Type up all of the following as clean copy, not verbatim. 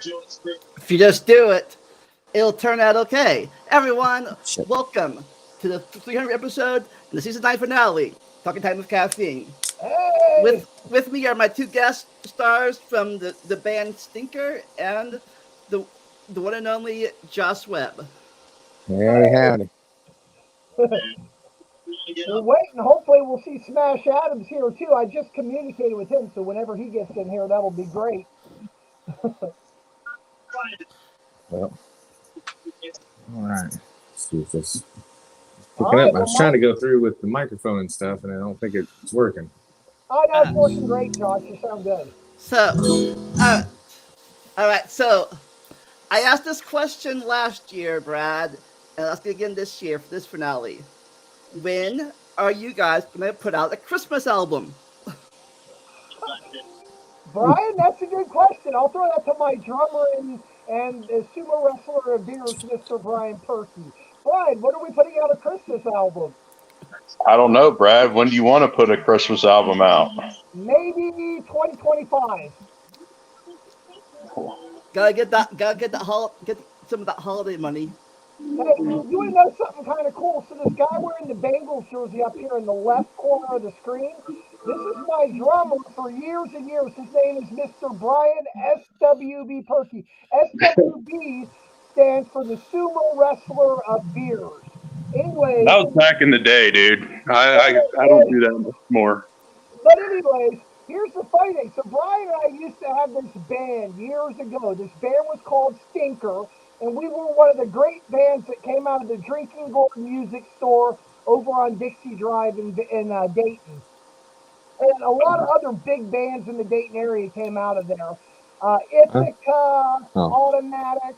If you just do it, it'll turn out okay. Everyone, welcome to the 300th episode and the season 9 finale, Talking Time with Caffeine. Hey! With me are my two guest stars from the band Stinker and the one and only Josh Webb. Howdy. We're waiting. Hopefully, we'll see Smash Adams here too. I just communicated with him, so whenever he gets in here, that'll be great. Well, all right. Let's see if this picking up. I was trying to go through with the microphone and stuff, and I don't think it's working. Oh, no, it's working great, Josh. You sound good. So, all right. So, I asked this question last year, Brad, and I'll ask it again this year for this finale. When are you guys going to put out a Christmas album? Brian, that's a good question. I'll throw that to my drummer and sumo wrestler of beers, Mr. Brian Percy. Brian, when are we putting out a Christmas album? I don't know, Brad. When do you want to put a Christmas album out? Maybe 2025. Gotta get some of that holiday money. Hey, you want to know something kind of cool? So this guy wearing the Bengals jersey up here in the left corner of the screen, this is my drummer for years and years. His name is Mr. Brian SWB Perky. SWB stands for the Sumo Wrestler of Beers. Anyway, That was back in the day, dude. I don't do that anymore. But anyways, here's the funny thing. So Brian and I used to have this band years ago. This band was called Stinker. And we were one of the great bands that came out of the Drinking Gourd Music Store over on Dixie Drive in Dayton. And a lot of other big bands in the Dayton area came out of there. Ithaca, Automatic,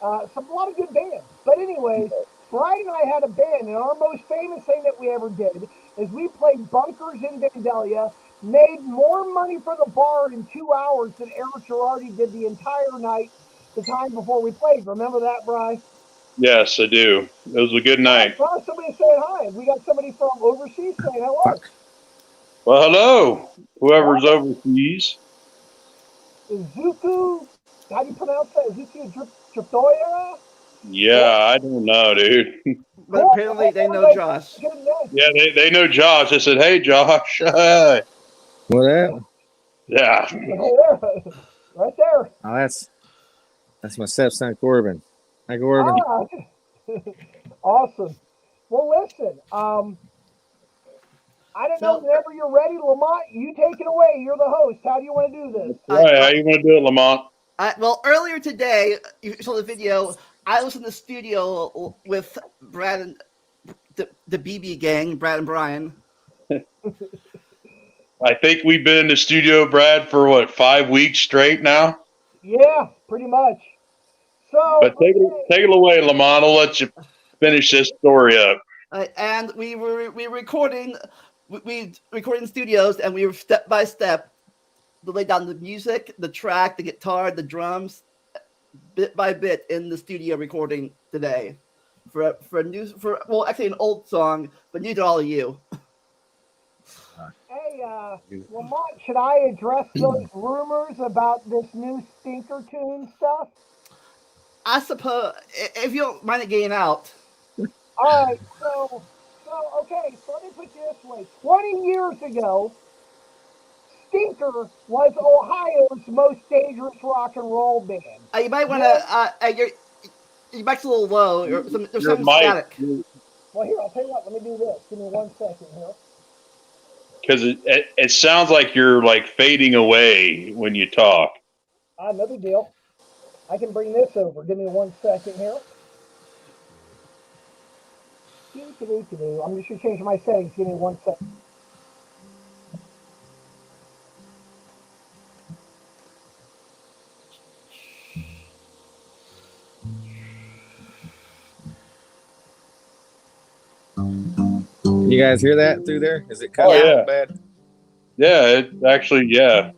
a lot of good bands. But anyways, Brian and I had a band, and our most famous thing that we ever did is we played bunkers in Vandalia, made more money for the bar in 2 hours than Eric Girardi did the entire night the time before we played. Remember that, Bri? Yes, I do. It was a good night. Well, somebody saying hi. We got somebody from overseas saying hello. Well, hello, whoever's overseas. Izuku, how do you pronounce that? Izuku Triptoya? Yeah, I don't know, dude. But apparently they know Josh. Yeah, they know Josh. I said, hey, Josh. What up? Yeah. Right there. Oh, that's my stepson Corbin. Hi, Corbin. Awesome. Well, listen. I don't know. Whenever you're ready, Lamont, you take it away. You're the host. How do you want to do this? Right, how you want to do it, Lamont? Well, earlier today, you saw the video. I was in the studio with Brad and the BB gang, Brad and Brian. I think we've been in the studio, Brad, for 5 weeks straight now? Yeah, pretty much. So, but take it away, Lamont. I'll let you finish this story up. And we recording studios, and we were step by step to lay down the music, the track, the guitar, the drums, bit by bit in the studio recording today for actually an old song, but new to all of you. Hey, Lamont, should I address those rumors about this new Stinker Tune stuff? I suppose, if you don't mind it getting out. All right, so okay, so let me put it this way. 20 years ago, Stinker was Ohio's most dangerous rock and roll band. You might want to, your mic's a little low. There's some static. Well, here, I'll tell you what, let me do this. Give me 1 second here. Because it sounds like you're fading away when you talk. No big deal. I can bring this over. Give me 1 second here. I'm just going to change my settings. Give me 1 second. Can you guys hear that through there? Is it cutting out bad? Yeah, it actually, yeah.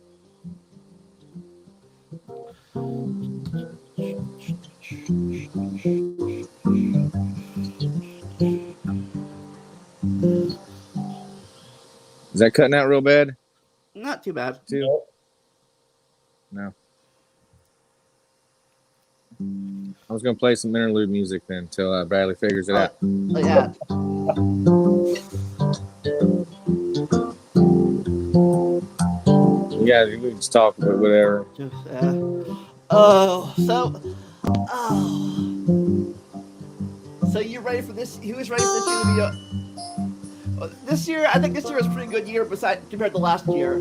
Is that cutting out real bad? Not too bad. No. I was gonna play some interlude music then until Bradley figures it out. Yeah. Yeah, we can just talk about whatever. Just, oh, so you ready for this? Who is ready for this year to be this year? I think this year was a pretty good year compared to last year.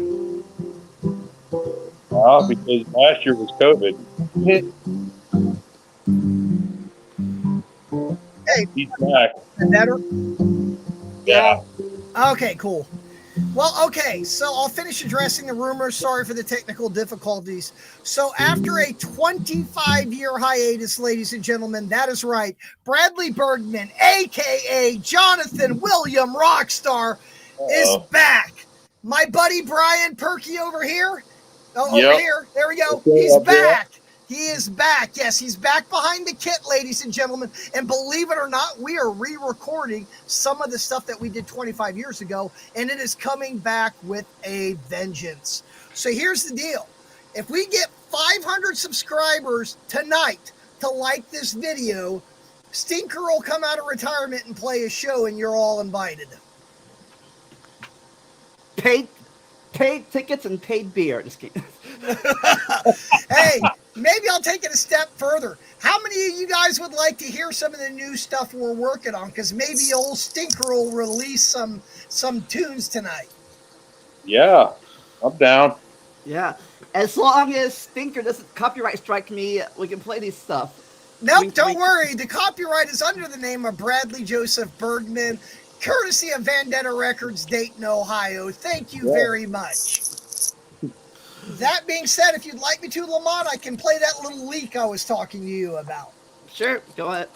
Well, because last year was COVID. Hey, He's back. better? Yeah. Okay, cool. Well, okay, so I'll finish addressing the rumors. Sorry for the technical difficulties. So after a 25-year hiatus, ladies and gentlemen, that is right, Bradley Bergman, a.k.a. Jonathan William Rockstar, is back. My buddy Brian Perky over here. Over here. There we go. He's back. He is back. Yes, he's back behind the kit, ladies and gentlemen. And believe it or not, we are re-recording some of the stuff that we did 25 years ago, and it is coming back with a vengeance. So here's the deal. If we get 500 subscribers tonight to like this video, Stinker will come out of retirement and play a show, and you're all invited. Paid tickets and paid beer. Just kidding. Hey, maybe I'll take it a step further. How many of you guys would like to hear some of the new stuff we're working on? Because maybe old Stinker will release some tunes tonight. Yeah, I'm down. Yeah, as long as Stinker doesn't copyright strike me, we can play these stuff. Nope, don't worry. The copyright is under the name of Bradley Joseph Bergman, courtesy of Vendetta Records, Dayton, Ohio. Thank you very much. That being said, if you'd like me to, Lamont, I can play that little leak I was talking to you about. Sure, go ahead.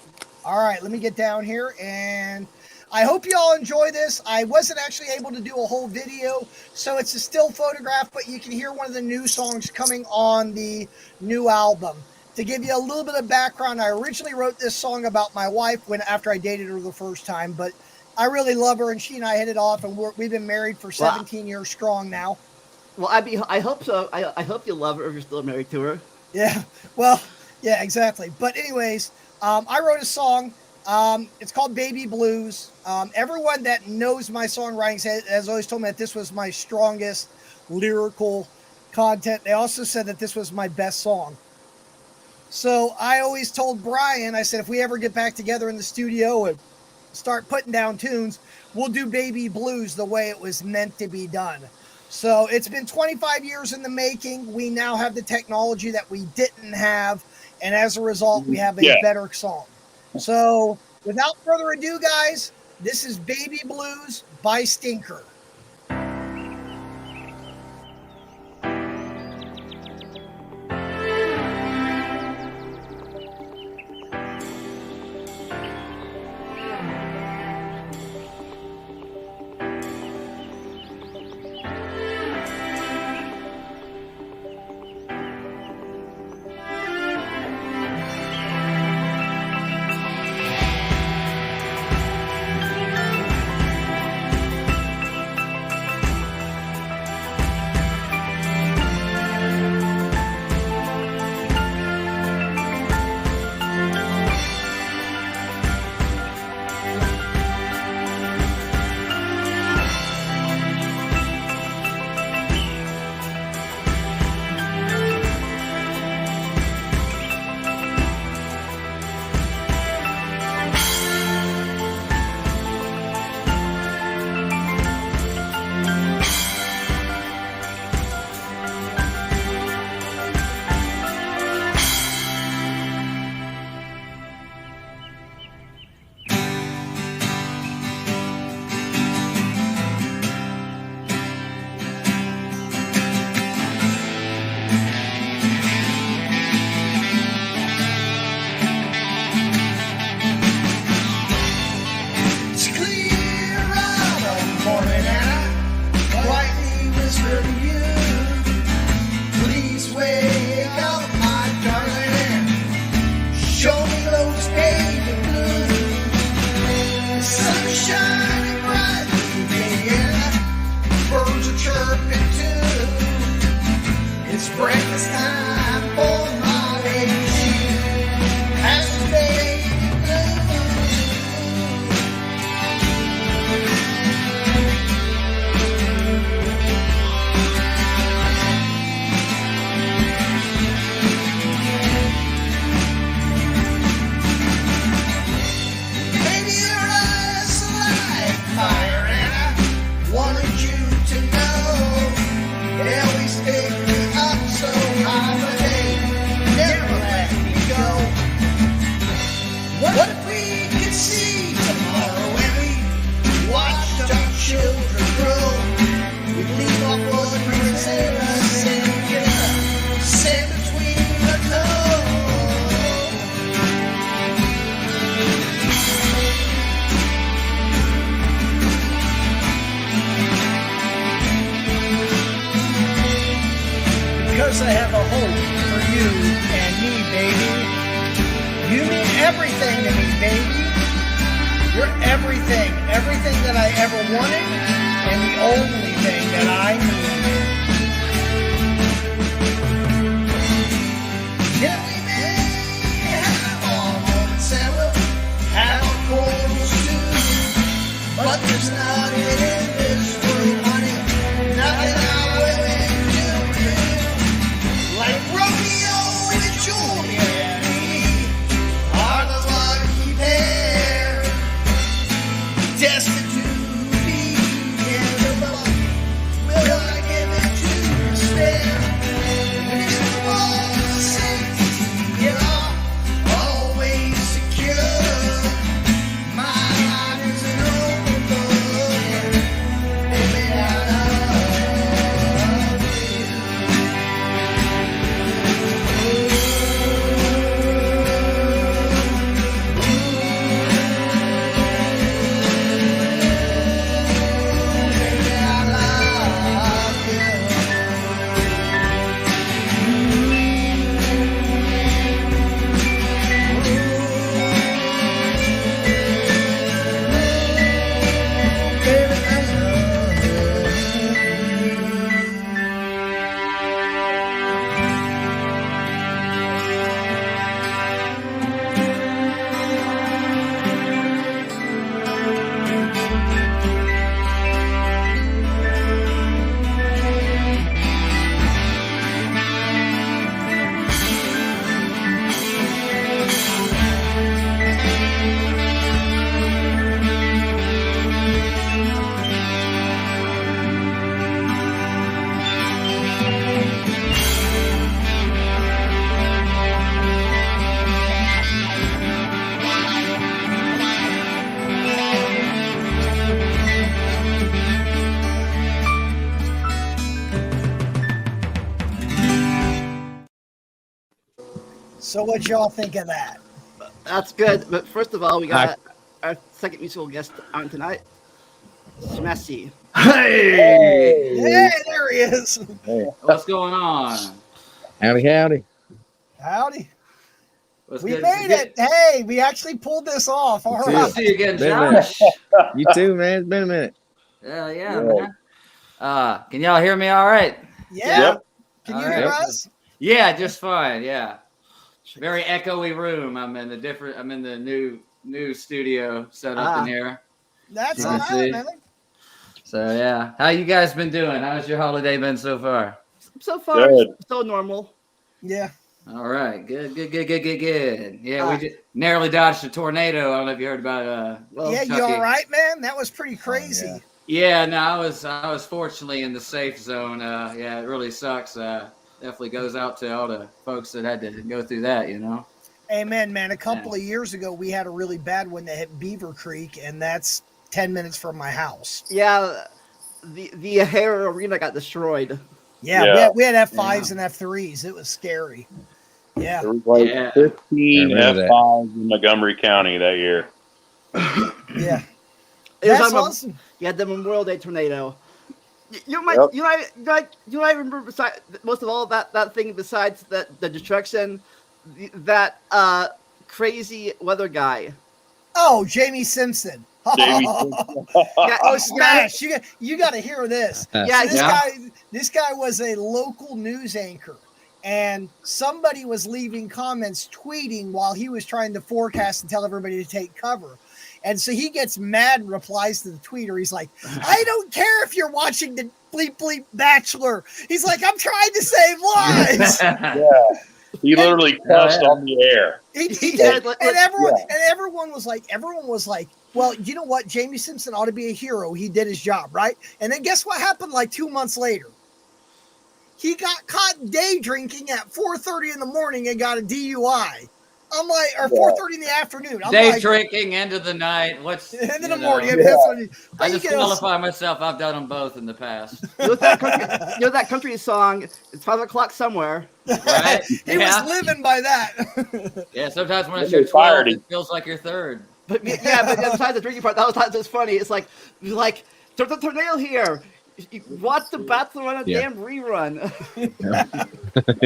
All right, let me get down here, and I hope you all enjoy this. I wasn't actually able to do a whole video, so it's a still photograph, but you can hear one of the new songs coming on the new album. To give you a little bit of background, I originally wrote this song about my wife after I dated her the first time, but I really love her, and she and I hit it off, and we've been married for 17 years strong now. Well, I hope so. I hope you love her if you're still married to her. Yeah, well, yeah, exactly. But anyways, I wrote a song. It's called Baby Blues. Everyone that knows my songwriting has always told me that this was my strongest lyrical content. They also said that this was my best song. So I always told Brian, I said, if we ever get back together in the studio and start putting down tunes, we'll do Baby Blues the way it was meant to be done. So it's been 25 years in the making. We now have the technology that we didn't have, and as a result, we have a better song. So without further ado, guys, this is Baby Blues by Stinker. Breakfast time for my baby. because I have a hope for you and me, baby. You mean everything to me, baby. You're everything, everything that I ever wanted, and the only thing that I need. Yeah, we may have our moments and we'll have our quarrels too, but there's nothing in this world, honey, nothing I'm willing to do. Like Romeo and Juliet, we are the lucky pair, destined to be together, but will I give it to despair? It's all the safety, yeah, always secure. My heart is an open book, baby, I love So what y'all think of that? That's good. But first of all, we got our second musical guest on tonight, Smessy. Hey! Hey, there he is. Hey, what's going on? Howdy, howdy. Howdy. What's We good? made it. Hey, we actually pulled this off. All Good to right. see you again, Been a minute. Josh. You too, man. It's been a minute. Yeah, man. Can y'all hear me all right? Yeah. Yep. Can you All hear right. us? Yeah, just fine. Yeah. Very echoey room. I'm in the new studio set up in here. That's You all can right, see. man. So yeah. How you guys been doing? How's your holiday been so far? So far, Good. so normal. Yeah. All right. Good. Yeah, Ah. we just narrowly dodged a tornado. I don't know if you heard about Well, Yeah, you Chucky. all right, man? That was pretty crazy. yeah. Yeah, no, I was fortunately in the safe zone. Yeah, it really sucks. Definitely goes out to all the folks that had to go through that, you know. Amen, man. A couple of years ago, we had a really bad one that hit Beaver Creek, and that's 10 minutes from my house. yeah, the O'Hare Arena got destroyed. Yeah, Yeah. we had F5s and F3s. It was scary. Yeah. There was like Yeah. 15 I remember that. F5s in Montgomery County that year. Yeah. It was That's on awesome. You had the Memorial Day tornado. You Yep. know, I remember beside, most of all that thing besides the destruction, that crazy weather guy. Oh, Jamie Simpson. Jamie Yeah, Oh, smash! You got to hear this. Yeah, So this guy was a local news anchor, and somebody was leaving comments, tweeting while he was trying to forecast and tell everybody to take cover. And so he gets mad and replies to the tweeter. He's like, "I don't care if you're watching the Bleep Bleep Bachelor." He's like, "I'm trying to save lives." Yeah. He literally cussed on the air. He Yeah, did, and everyone was like, well, you know what? Jamie Simpson ought to be a hero. He did his job, right? And then guess what happened? Like 2 months later, he got caught day drinking at 4:30 in the morning and got a DUI. I'm like, or 4:30 in the afternoon. I'm Day like, drinking, end of the night. What's end of you the know, morning. I mean, that's what he, I you just know, qualify myself. I've done them both in the past. You know that country song? It's 5 o'clock somewhere. Right? he was living by that. Yeah, sometimes when Then it's your they fired 12, him. it feels like your third. But besides the drinking part, that was just funny. It's like the tornado here. You watch the Bachelor on a Yeah. damn rerun.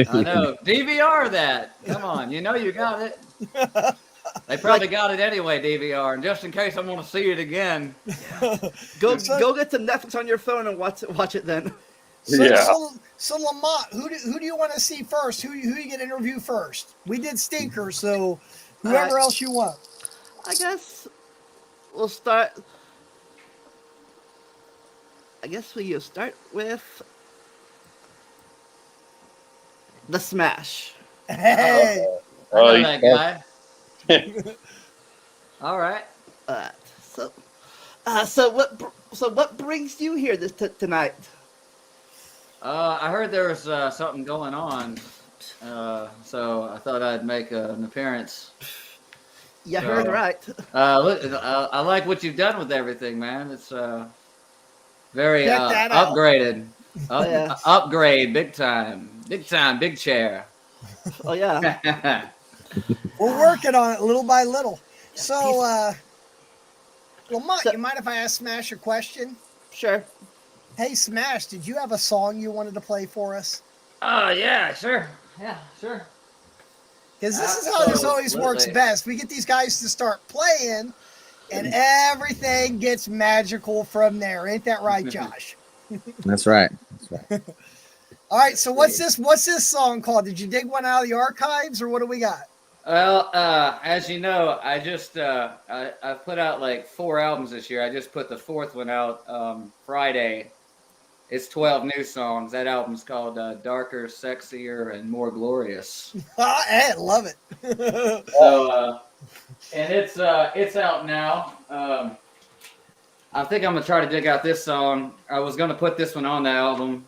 I know. DVR that. Come on, you know you got it. They probably got it anyway, DVR, and just in case I want to see it again. Go get some Netflix on your phone and watch it then. So Lamont, who do you want to see first? Who you get interview first? We did Stinker, so whoever else you want. I guess we'll start. I guess we'll start with the Smash. Hey, I know that guy. All right. So what brings you here tonight? I heard there was something going on, so I thought I'd make an appearance. You heard right. Look, I like what you've done with everything, man. It's very Check that out. upgraded. Yeah. Upgrade, big time, big chair. Oh yeah. we're working on it little by little. So, Lamont, you mind if I ask Smash a question? Sure. Hey, Smash, did you have a song you wanted to play for us? Yeah, sure. Yeah, sure. Because this is how this always works best. We get these guys to start playing, and everything gets magical from there. Ain't that right, Josh? That's right. All right, so what's this song called? Did you dig one out of the archives, or what do we got? Well, as you know, I just I put out like 4 albums this year. I just put the 4th one out Friday. It's 12 new songs. That album's called Darker, Sexier, and More Glorious. I love it. So, and it's out now. I think I'm gonna try to dig out this song. I was gonna put this one on the album.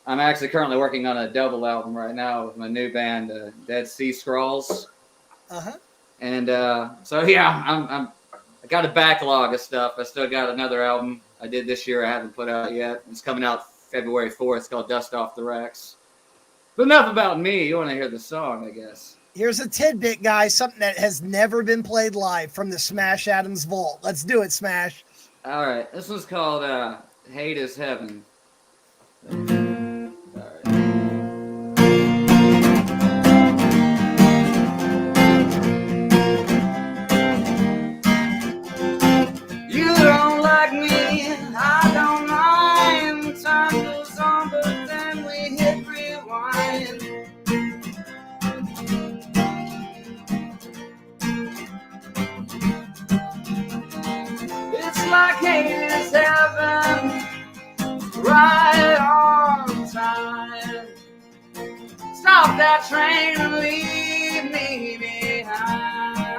I'm actually currently working on a double album right now with my new band, Dead Sea Scrolls. And so yeah, I got a backlog of stuff. I still got another album I did this year I haven't put out yet. It's coming out February 4th. It's called Dust Off the Racks. But enough about me. You want to hear the song, I guess. Here's a tidbit, guys. Something that has never been played live from the Smash Adams Vault. Let's do it, Smash. All right. This one's called Hate is Heaven. Like hate is heaven, right on time. Stop that train and leave me behind.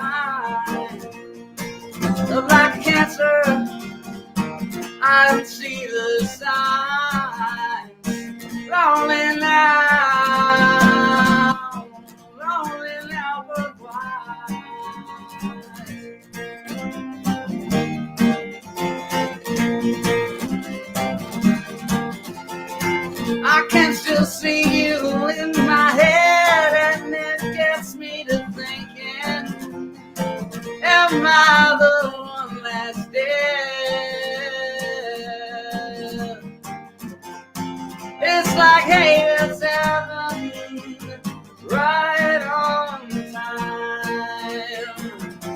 Like cancer, I don't see the signs. Lonely now, but why? I can still see you in my head, and it gets me to thinking, am I the one that's dead? It's like hate is heaven, right on time.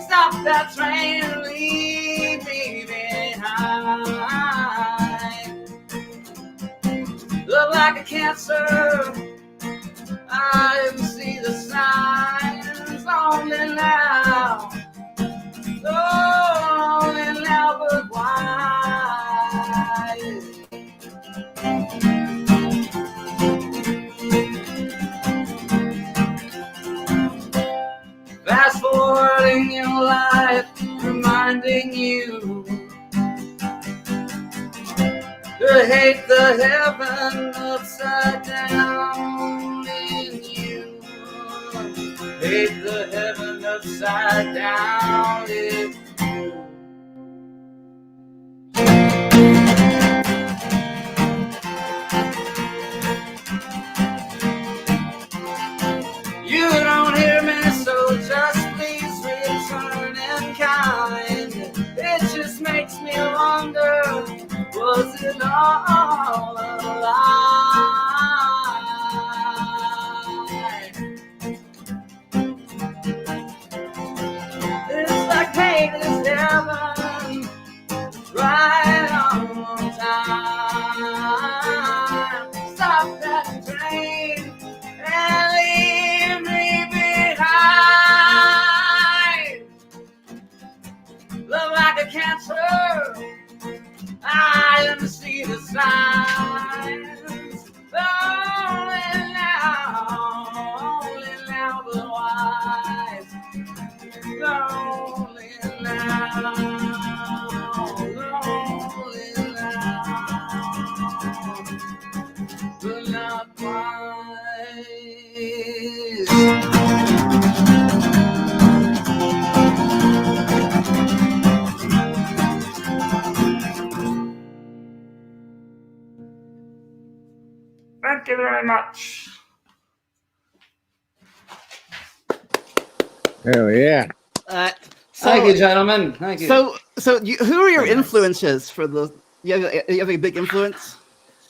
Stop that train and leave me behind. Look like a cancer, I didn't see the signs. Lonely now, lonely now, but why? Fast forwarding your life, reminding you to hate the heaven upside down in you. Hate the heaven upside down in you. You don't hear me, so just please return in kind. It just makes me wonder, was it all alive. It's like painless heaven, right on time. Stop that train and leave me behind. Look like a cancer, I didn't see the signs. Lonely now, but wise. Lonely now, but not wise. Thank you very much. Hell yeah. Thank you, gentlemen. Thank you. So who are your Very nice. influences for the? You have a big influence.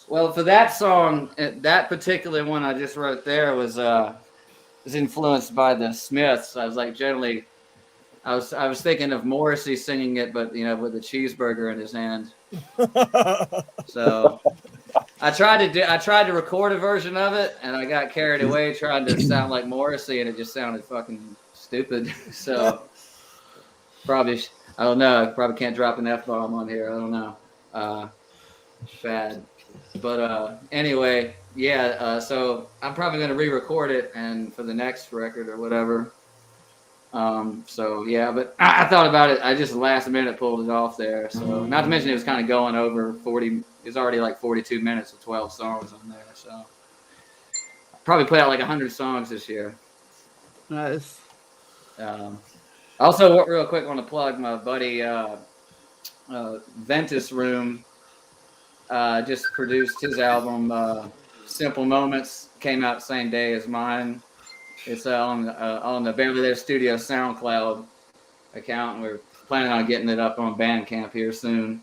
Well, for that song, that particular one I just wrote there was influenced by the Smiths. I was like, generally, I was thinking of Morrissey singing it, but with a cheeseburger in his hand. So I tried to record a version of it, and I got carried away trying to sound like Morrissey, and it just sounded fucking stupid. So probably, I don't know. I probably can't drop an F-bomb on here. I don't know. Bad. But anyway, yeah. So I'm probably gonna re-record it and for the next record or whatever. So yeah, but I thought about it. I just last minute pulled it off there. So not to mention it was kind of going over 40. It's already like 42 minutes with 12 songs on there. So probably put out like 100 songs this year. Nice. Also, real quick, want to plug my buddy Ventus Room. Just produced his album Simple Moments. Came out the same day as mine. It's on the Beverly Hills Studio SoundCloud account, and we're planning on getting it up on Bandcamp here soon.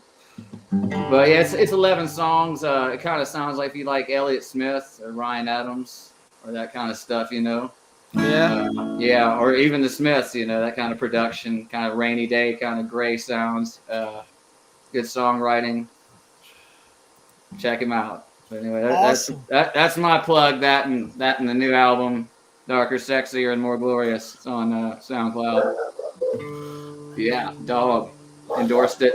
But yeah, it's 11 songs. It kind of sounds like if you like Elliott Smith or Ryan Adams or that kind of stuff, Yeah. Yeah, or even the Smiths, that kind of production, kind of rainy day, kind of gray sounds. Good songwriting. Check him out. So anyway, Awesome. that's my plug. That and the new album, Darker, Sexier, and More Glorious. It's on SoundCloud. Yeah, dog endorsed it.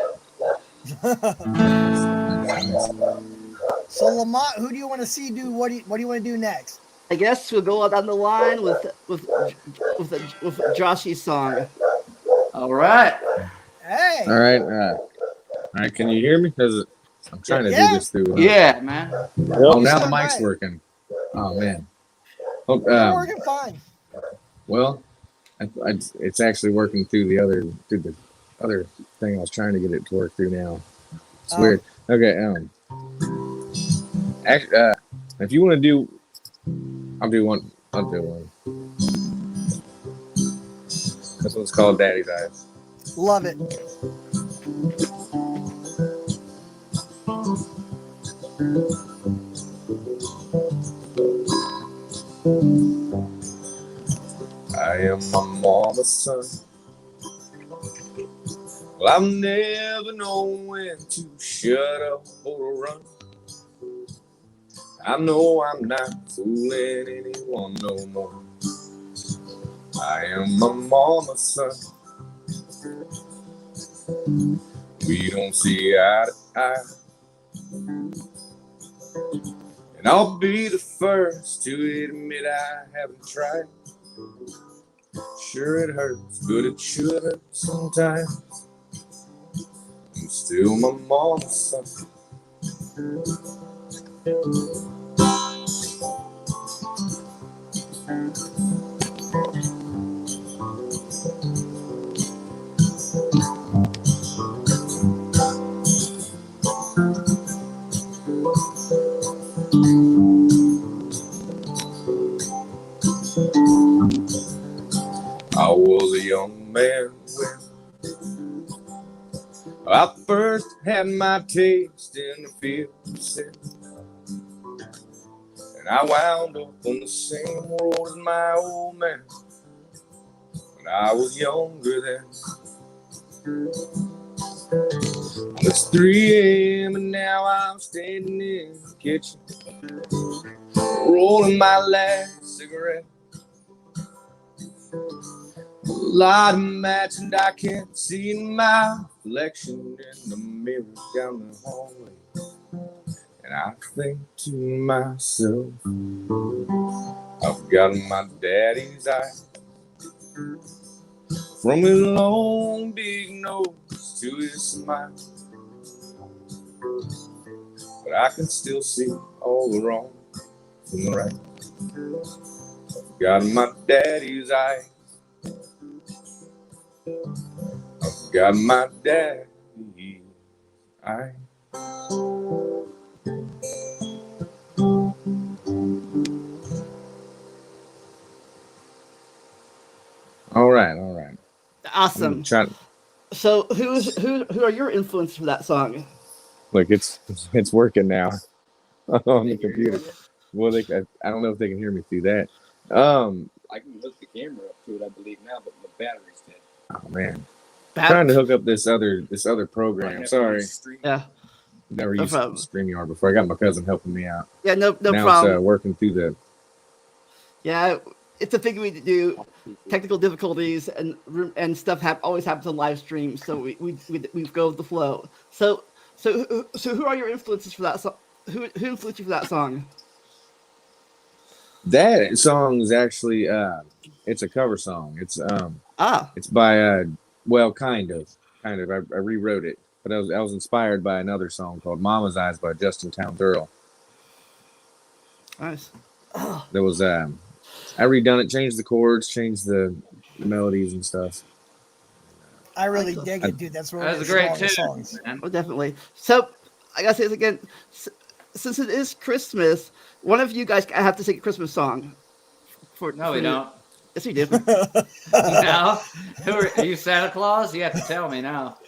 So Lamont, who do you want to see do? What do you want to do next? I guess we'll go down the line with Joshy's song. All right. Hey. All right. All right. Can you hear me? Because I'm trying to do this through. Yeah, man. Oh, now the sound mic's right. working. Oh man. You're working fine. Well, it's actually working through the other thing I was trying to get it to work through now. It's weird. Okay. If you want to do, I'll do one. This one's called Daddy's Eyes. Love it. I am my mama's son. Well, I've never known when to shut up or to run. I know I'm not fooling anyone no more. I am my mama's son. We don't see eye to eye. And I'll be the first to admit I haven't tried. Sure it hurts, but it should hurt sometimes. I'm still my mama's son. I was a young man when I first had my taste in the field of sin. And I wound up on the same road as my old man when I was younger then. It's 3 a.m. and now I'm standing in the kitchen, rolling my last cigarette. A lot of match and I can't see my reflection in the mirror down the hallway. And I think to myself, I've got my daddy's eye. From his long big nose to his smile. But I can still see all the wrong from the right. I've got my daddy's eye. I've got my daddy's eye. All right. Awesome. So who are your influences for that song? Look, it's working now on the computer. Well, I don't know if they can hear me through that. I can hook the camera up to it, I believe now, but the battery's dead. Oh man, trying to hook up this other program. Sorry, Yeah. Never used StreamYard before. I got my cousin helping me out. Yeah, no now problem. It's working through the. Yeah, it's a thing we do. Technical difficulties and stuff always happens on live streams, so we go with the flow. So who are your influences for that song? Who influenced you for that song? That song is actually it's a cover song. It's by well, kind of. I rewrote it, but I was inspired by another song called "Mama's Eyes" by Justin Townes Earl. Nice. There was I redone it, changed the chords, changed the melodies and stuff. I really dig it, dude. That's one of the great songs. Oh, definitely. So I gotta say this again. Since it is Christmas, one of you guys have to sing a Christmas song. No, we don't. Yes, we do. No? Are you Santa Claus? You have to tell me now.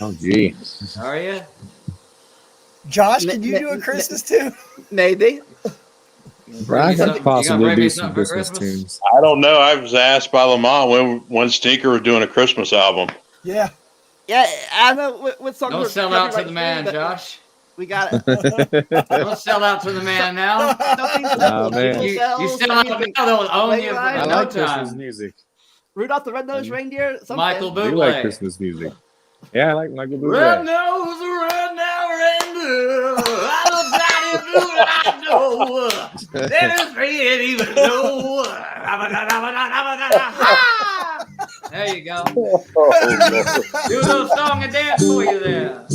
Oh, gee. Are you? Josh, can you do a Christmas tune? Maybe. I could possibly do some Christmas tunes. I don't know. I was asked by Lamont when Stinker was doing a Christmas album. Yeah. Yeah, I know what song. Don't sell out to the man, Josh. We got it. Don't sell out to the man now. Oh, man. You sell out now, they'll own you for I no like time. Christmas music. Rudolph the Red-Nosed Reindeer. Something. Michael I do Bublé. like Christmas music. Yeah, I like Michael Bublé. Red-nosed reindeer. I know. There is free and even know. There you go. Do a little song and dance for you there.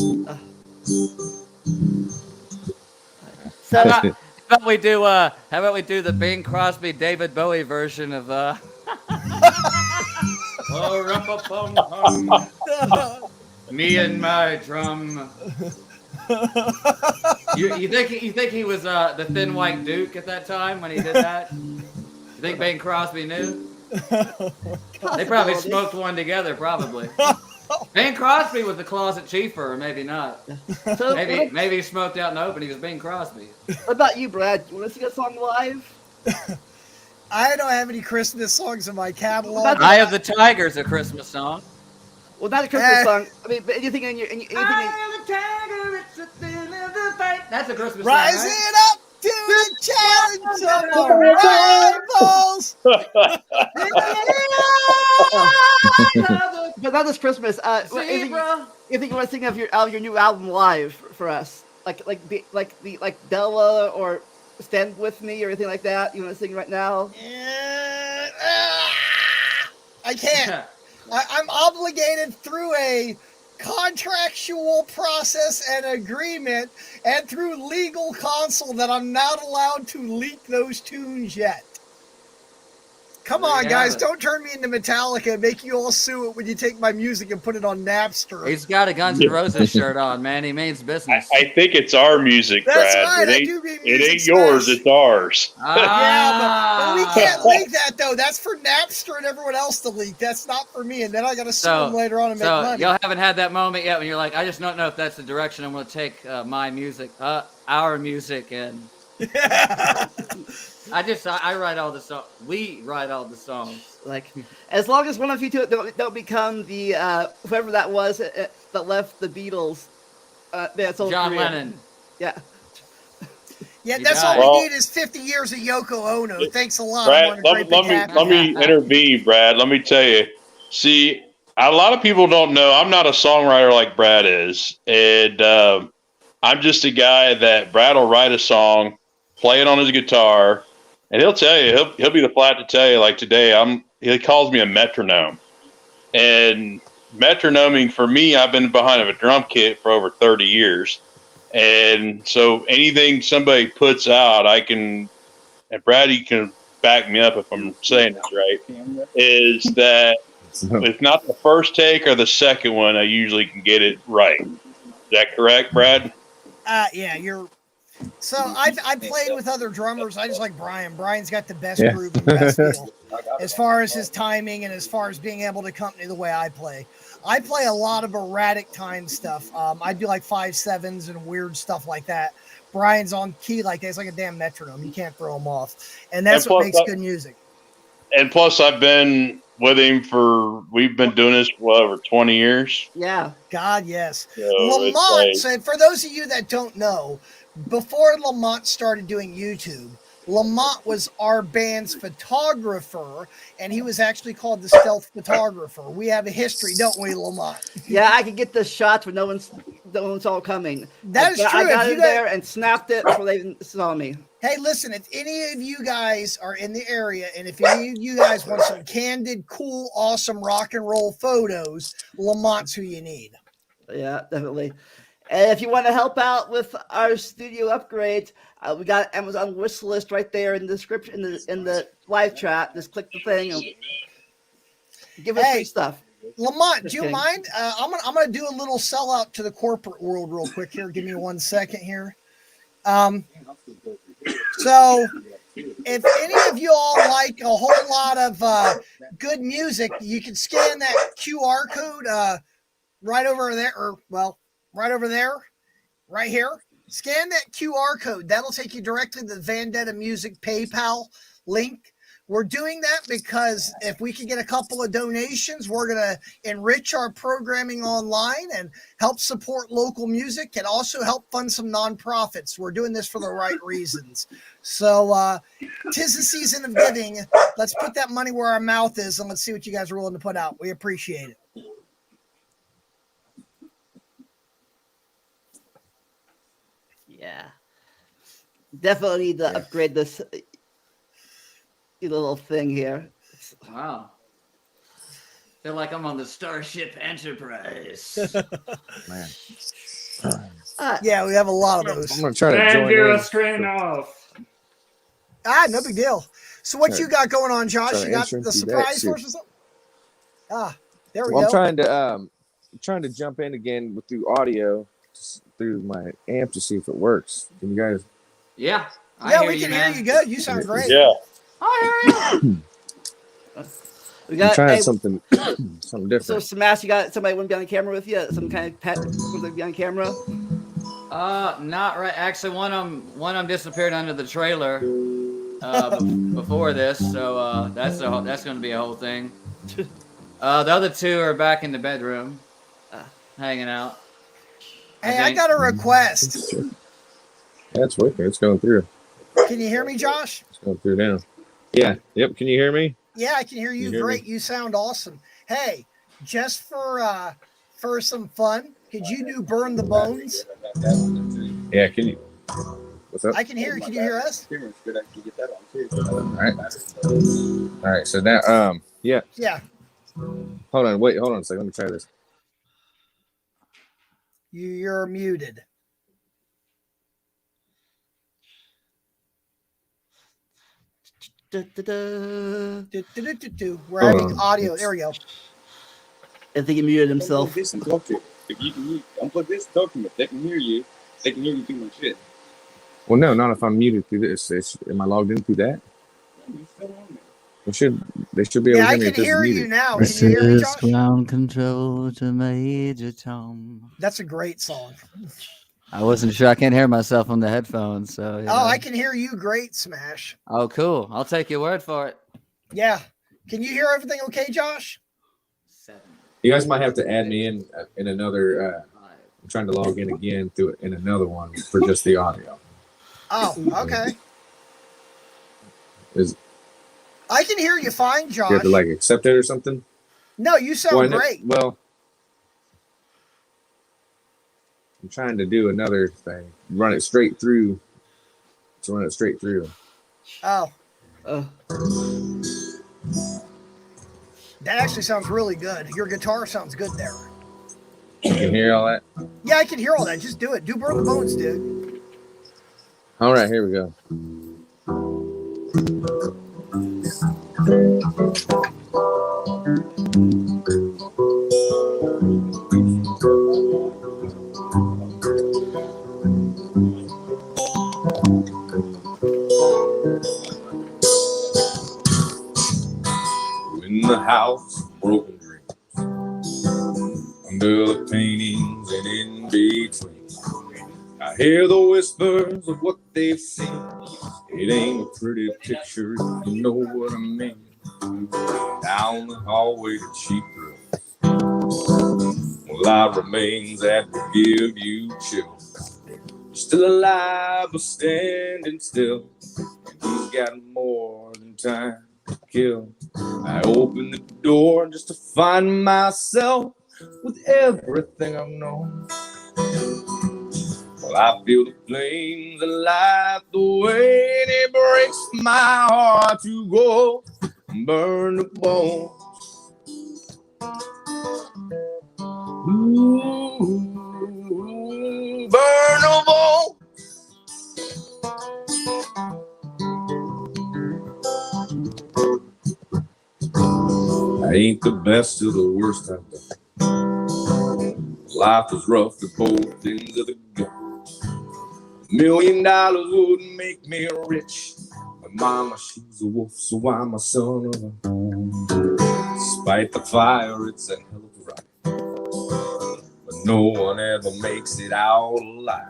So, How about we do the Bing Crosby David Bowie version of me and my drum. You think he was the Thin White Duke at that time when he did that? You think Bing Crosby knew? They probably smoked one together, probably. Bing Crosby was the closet chiefer, or maybe not. so Maybe he smoked out in the open. He was Bing Crosby. what about you, Brad? You want to sing a song live? I don't have any Christmas songs in my catalog. Eye of the Tiger's a Christmas song. Well, not a Christmas song. I mean, but anything in your anything. Eye of the Tiger, it's the thing of the fight. That's a Christmas Rising song, right? up to the challenge of our rivals. But not this Christmas. Anything you want to sing of your new album live for us? Like Della or Stand With Me or anything like that? You want to sing right now? I can't. I'm obligated through a contractual process and agreement and through legal counsel that I'm not allowed to leak those tunes yet. Come on, guys. Don't turn me into Metallica and make you all sue it when you take my music and put it on Napster. He's got a Guns N' Roses shirt on, man. He means business. I think it's our music, That's Brad. right. It I ain't, do mean it music ain't yours. smash. It's ours. Yeah, but we can't leak that, though. That's for Napster and everyone else to leak. That's not for me. And then I got to sue them later on and make money. Y'all haven't had that moment yet when you're like, I just don't know if that's the direction I'm going to take my music, our music, and I write all the songs. We write all the songs. Like, as long as one of you two don't become the whoever that was that left the Beatles. That's all. John Lennon. Yeah. Yeah, that's all we need is 50 years of Yoko Ono. Thanks a lot. Brad, let me intervene, Brad. Let me tell you. See, a lot of people don't know I'm not a songwriter like Brad is, and I'm just a guy that Brad will write a song, play it on his guitar, and he'll tell you he'll be the flat to tell you. Like today, he calls me a metronome, and metronoming for me, I've been behind a drum kit for over 30 years. And so anything somebody puts out, and Brad, you can back me up if I'm saying this right, is that if not the first take or the second one, I usually can get it right. Is that correct, Brad? Yeah, you're. So I played with other drummers. I just like Brian. Brian's got the best groove and best feel as far as his timing and as far as being able to accompany the way I play. I play a lot of erratic time stuff. I do like 5/7s and weird stuff like that. Brian's on key like that. It's like a damn metronome. You can't throw him off. And that's what makes good music. And plus, I've been with him we've been doing this for over 20 years. Yeah. God, yes. So Lamont said, for those of you that don't know, before Lamont started doing YouTube, Lamont was our band's photographer, and he was actually called the stealth photographer. We have a history, don't we, Lamont? Yeah, I could get the shots when no one's all coming. That is true. I got in there and snapped it before they even saw me. Hey, listen, if any of you guys are in the area, and if any of you guys want some candid, cool, awesome rock and roll photos, Lamont's who you need. Yeah, definitely. And if you want to help out with our studio upgrades, we got Amazon wish list right there in the description in the live chat. Just click the thing and give us free stuff. Lamont, do you mind? I'm gonna do a little sellout to the corporate world real quick here. Give me 1 second here. So if any of you all like a whole lot of good music, you can scan that QR code right over there, right over there, right here. Scan that QR code. That'll take you directly to the Vendetta Music PayPal link. We're doing that because if we can get a couple of donations, we're going to enrich our programming online and help support local music and also help fund some nonprofits. We're doing this for the right reasons. So 'tis the season of giving. Let's put that money where our mouth is and let's see what you guys are willing to put out. We appreciate it. Yeah. Definitely need to upgrade this little thing here. Wow. Feel like I'm on the Starship Enterprise. Man. Yeah, we have a lot of those. I'm going to try to join in. Screen off. No big deal. So what you got going on, Josh? You got the surprise for us or something? There we go. I'm trying to jump in again through audio, through my amp to see if it works. Can you guys? Yeah. We can hear you good. You sound great. Yeah. I hear you. We got something different. So Smash, you got somebody want to be on the camera with you? Some kind of pet want to be on camera? Not right. Actually, one of them disappeared under the trailer before this, so that's going to be a whole thing. The other two are back in the bedroom, hanging out. Hey, I got a request. That's working. It's going through. Can you hear me, Josh? It's going through now. Yeah. Yep. Can you hear me? Yeah, I can hear you. Great. You sound awesome. Hey, just for some fun, could you do Burn the Bones? Yeah. Can you? What's up? I can hear you. Can you hear us? All right. So now, yeah. Yeah. Hold on. Wait. Hold on a second. Let me try this. You're muted. We're Hold having on. audio. There we go. I think he muted Unplug himself. this and talk to it. If you unplug this, talk to them. If they can hear you, they can hear you through my shit. Well, no, not if I'm muted through this. Am I logged in through that? You're still on there. They should be able Yeah, to I hear me can if this is hear you muted. now. Can This you hear me, is Josh? ground control to Major Tom. That's a great song. I wasn't sure. I can't hear myself on the headphones. So, you know. Oh, I can hear you great, Smash. Oh, cool. I'll take your word for it. Yeah. Can you hear everything okay, Josh? 7. You guys might have to add me in another. I'm trying to log in again through it in another one for just the audio. Oh, okay. Is I can hear you fine, you Josh. have to like accept it or something? No, you sound great. Well, I'm trying to do another thing. Run it straight through. To run it straight through. Oh, Uh, that actually sounds really good. Your guitar sounds good there. You can hear all that? Yeah, I can hear all that. Just do it. Do Burn the Bones, dude. All right, here we go. In the house of broken dreams, under the paintings and in between, I hear the whispers of what they've seen. It ain't a pretty picture, if you know what I mean. Down the hallway to cheap thrills, well, I remains that will give you chills. You're still alive but standing still, and he's got more than time to kill. I open the door just to find myself with everything I've known. Well, I feel the flames that light the way, and it breaks my heart to go burn the bones. Ooh, burn the bones. I ain't the best of the worst I've done. Life was rough at both ends of the gun. $1 million wouldn't make me rich. My mama, she's a wolf, so I'm a son of a. Despite the fire, it's a hell of a ride. But no one ever makes it out alive.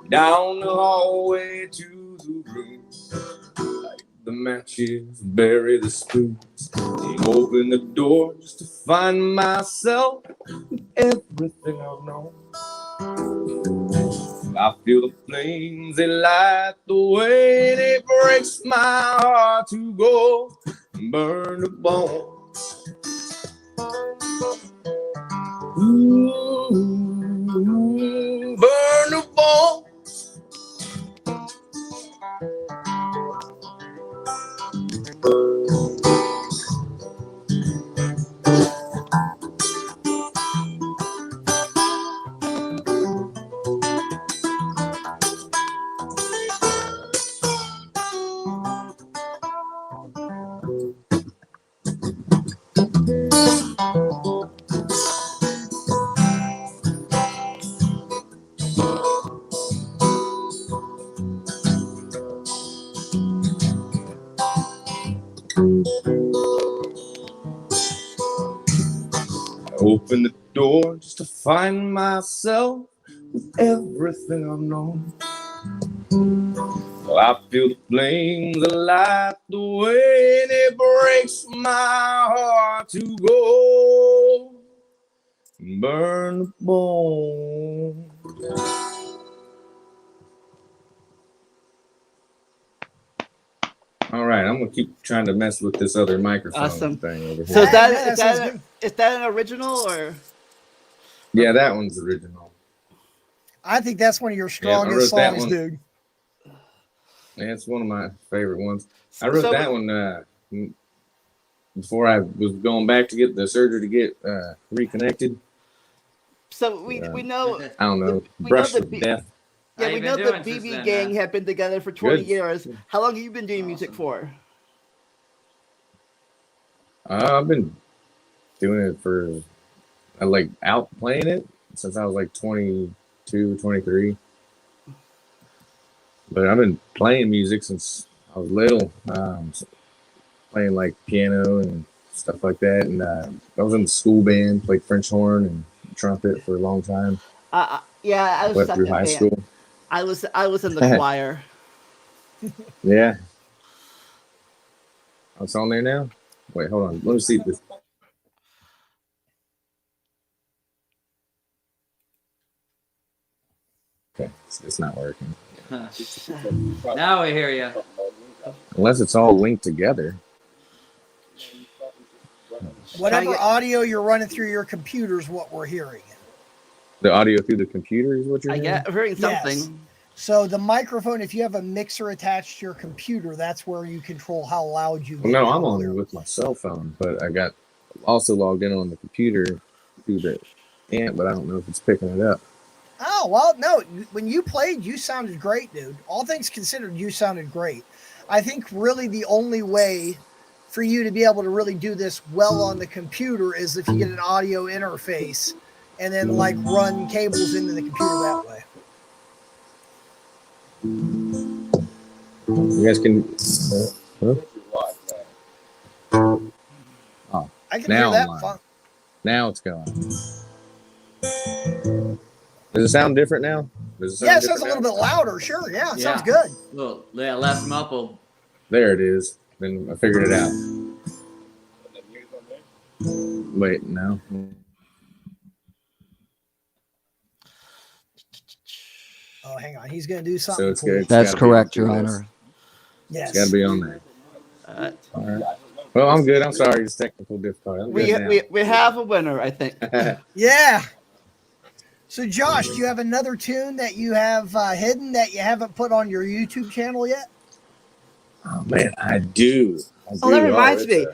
Down the hallway to the room, light the matches, bury the spoons. Open the door just to find myself with everything I've known. I feel the flames, they light the way, and it breaks my heart to go burn the bones. Ooh, burn the bones. Open the door just to find myself with everything I've known. Well, I feel the flames that light the way, and it breaks my heart to go burn the bone. All right, I'm gonna keep trying to mess with this other microphone Awesome. thing over here. so is Yeah, that sounds is good. that an original or? Yeah, that one's original. I think that's one of your I strongest wrote that songs, one. dude. Yeah, it's one of my favorite ones. I wrote So- that one before I was going back to get the surgery to get reconnected. So we know I don't know, We brushed know the with B- death. yeah How we you know been the doing since BB then, gang man? have been together for 20 Good. years. How long have you been doing music Awesome. for? I've been doing it for, like, out playing it since I was like 22, 23. But I've been playing music since I was little, playing like piano and stuff like that. And I was in the school band, played French horn and trumpet for a long time. Yeah, I was Went through second high band. school. I was in the choir. Yeah. Oh, it's on there now? Wait, hold on. Let me see this. Okay, it's not working. Now we hear you. Unless it's all linked together. Whatever audio you're running through your computer is what we're hearing. The audio through the computer is what you're I hearing? get hearing something. Yes. So the microphone, if you have a mixer attached to your computer, that's where you control how loud you Well, no, I'm on on with my cell phone, but I got also logged in on the computer through the amp, but I don't know if it's picking it up. Oh, well, no. When you played, you sounded great, dude. All things considered, you sounded great. I think really the only way for you to be able to really do this well on the computer is if you get an audio interface and then like run cables into the computer that way. You guys can. Huh? Oh, I can now hear that. I'm live. Now it's going. Does it sound different now? Does it Yeah, sound it sounds a little bit louder. Sure. Yeah, it sounds good. Well, yeah, less muffled. There it is. Then I figured it out. Wait, no. Oh, hang on. He's going to do something. So it's good. That's correct, Your Honor. Yes. It's got to be on there. All right. Well, I'm good. I'm sorry. It's technical difficulty. We have a winner, I think. Yeah. So, Josh, do you have another tune that you have hidden that you haven't put on your YouTube channel yet? Oh, man, I do. Oh, that reminds me.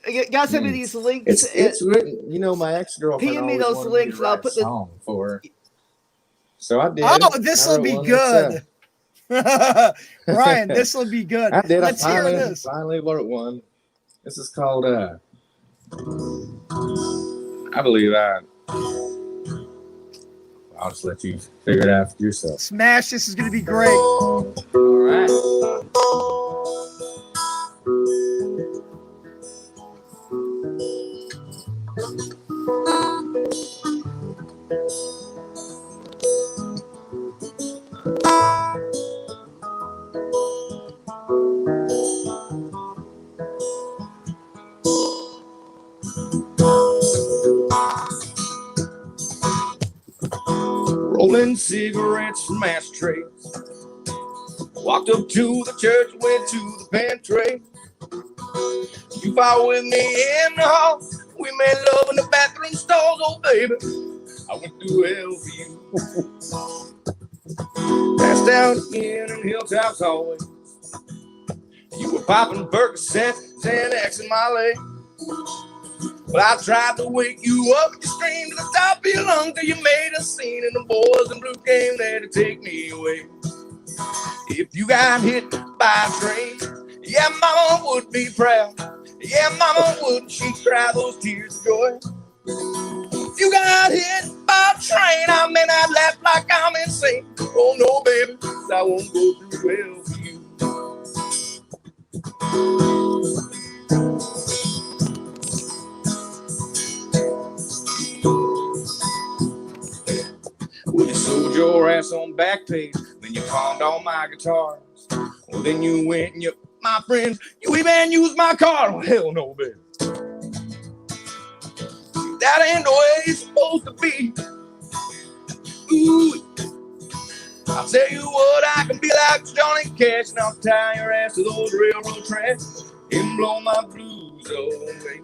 You gotta send me these links. It's written. You know, my ex-girlfriend Ping me always those wanted links, me to and I'll write put a the song for her. So I did. Oh, this will be good. Ryan, this will be good. I did. Let's hear this. Finally wrote one. This is called I believe I'll just let you figure it out for yourself. Smash, this is going to be great. All right. Rolling cigarettes from ashtrays. Walked up to the church, went to the pantry. You followed with me in the hall. We made love in the bathroom stalls, oh baby. I went through hell for you. Passed out again in Hilltop's hallway. You were popping Percocets and Xing my leg. But I tried to wake you up, you screamed to the top of your lungs till you made a scene, and the boys in blue came there to take me away. If you got hit by a train, yeah, mama would be proud. Yeah, mama would, she'd cry those tears of joy. If you got hit by a train, I mean, I'd laugh like I'm insane. Oh no, baby, I won't go through hell for you. Well, you sold your ass on Backpage, then you pawned all my guitars. Well, then you went and my friends, you even used my car. Oh, hell no, baby. That ain't the way it's supposed to be. Ooh, I'll tell you what, I can be like Johnny Cash, and I'll tie your ass to those railroad tracks and blow my blues away.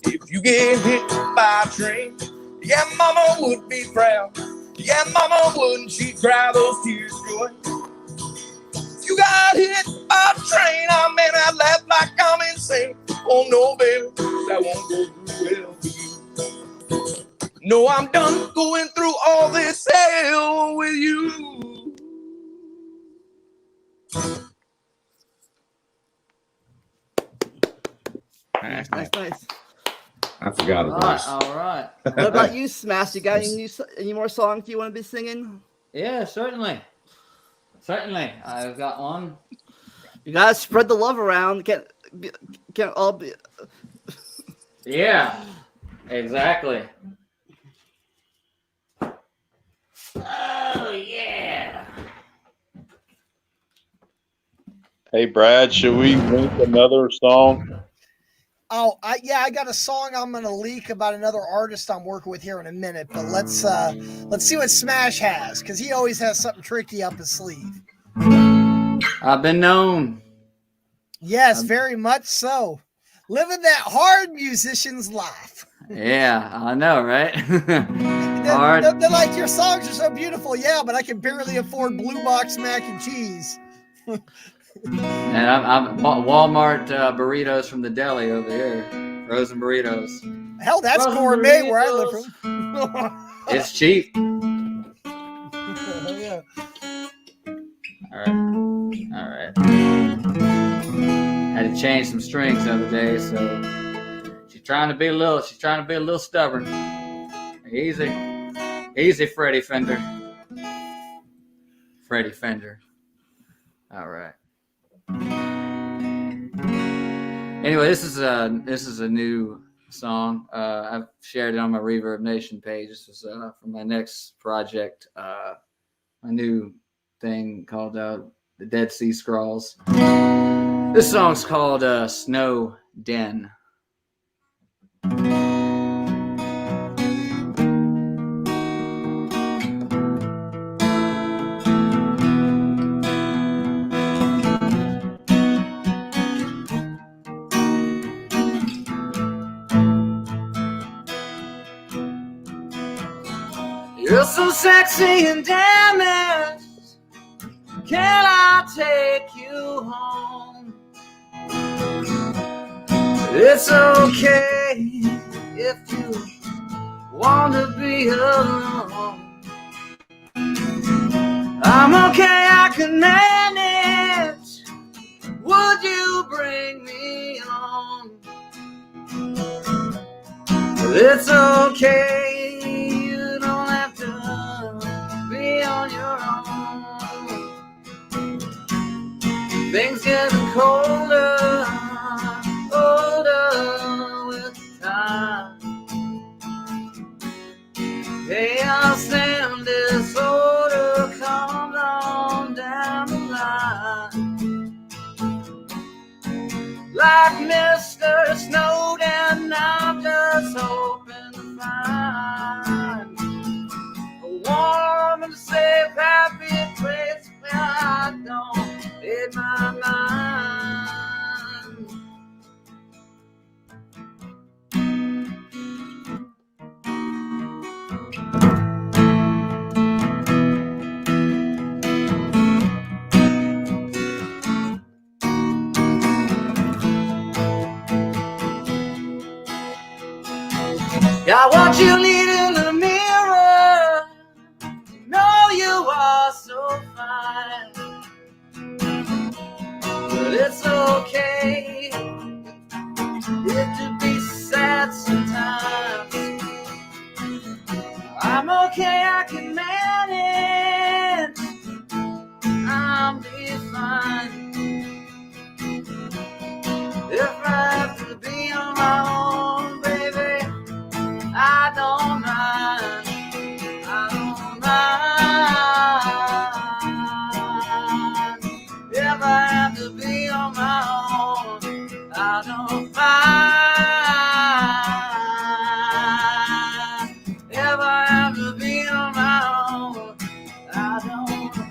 If you get hit by a train, yeah, mama would be proud. Yeah, mama would, she'd cry those tears of joy. If you got hit by a train, I mean, I'd laugh like I'm insane. Oh no, baby, I won't go through hell for you. No, I'm done going through all this hell with you. Nice, nice. I forgot All about right, this. all right. What about you, Smash? You got any more songs you want to be singing? Yeah, certainly. Certainly. I've got one. You gotta spread the love around. Can't all be. Yeah, exactly. Oh, yeah. Hey, Brad, should we link another song? Oh, I got a song I'm gonna leak about another artist I'm working with here in a minute, but let's see what Smash has, because he always has something tricky up his sleeve. I've been known. Yes, very much so. Living that hard musician's life. Yeah, I know, right? They're like, your songs are so beautiful, yeah, but I can barely afford Blue Box mac and cheese. And I'm Walmart burritos from the deli over here. Frozen burritos. Hell, that's Frozen gourmet burritos. where I live from. It's cheap. Yeah. All right. Had to change some strings the other day, so she's trying to be a little stubborn. Easy, Freddie Fender. Freddie Fender. All right. Anyway, this is a new song. I've shared it on my Reverb Nation page. This was for my next project, a new thing called the Dead Sea Scrolls. This song's called Snow Den. You're so sexy and damaged. Can I take you home? It's okay if you want to be alone. I'm okay, I can manage. Would you bring me home? It's okay, you don't have to be on your own. Things getting colder, older with time. Chaos and disorder comes on down the line. Like Mr. Snowden, I'm just hoping to find a warm and safe, happy place where I don't need my mind. Got what you need in the mirror. Know you are so fine. But it's okay. It to be sad sometimes. I'm okay, I can manage. I'll be fine. If I have to be on my own, baby, I don't mind. I don't mind. If I have to be on my own, I don't mind. If I have to be on my own, I don't mind.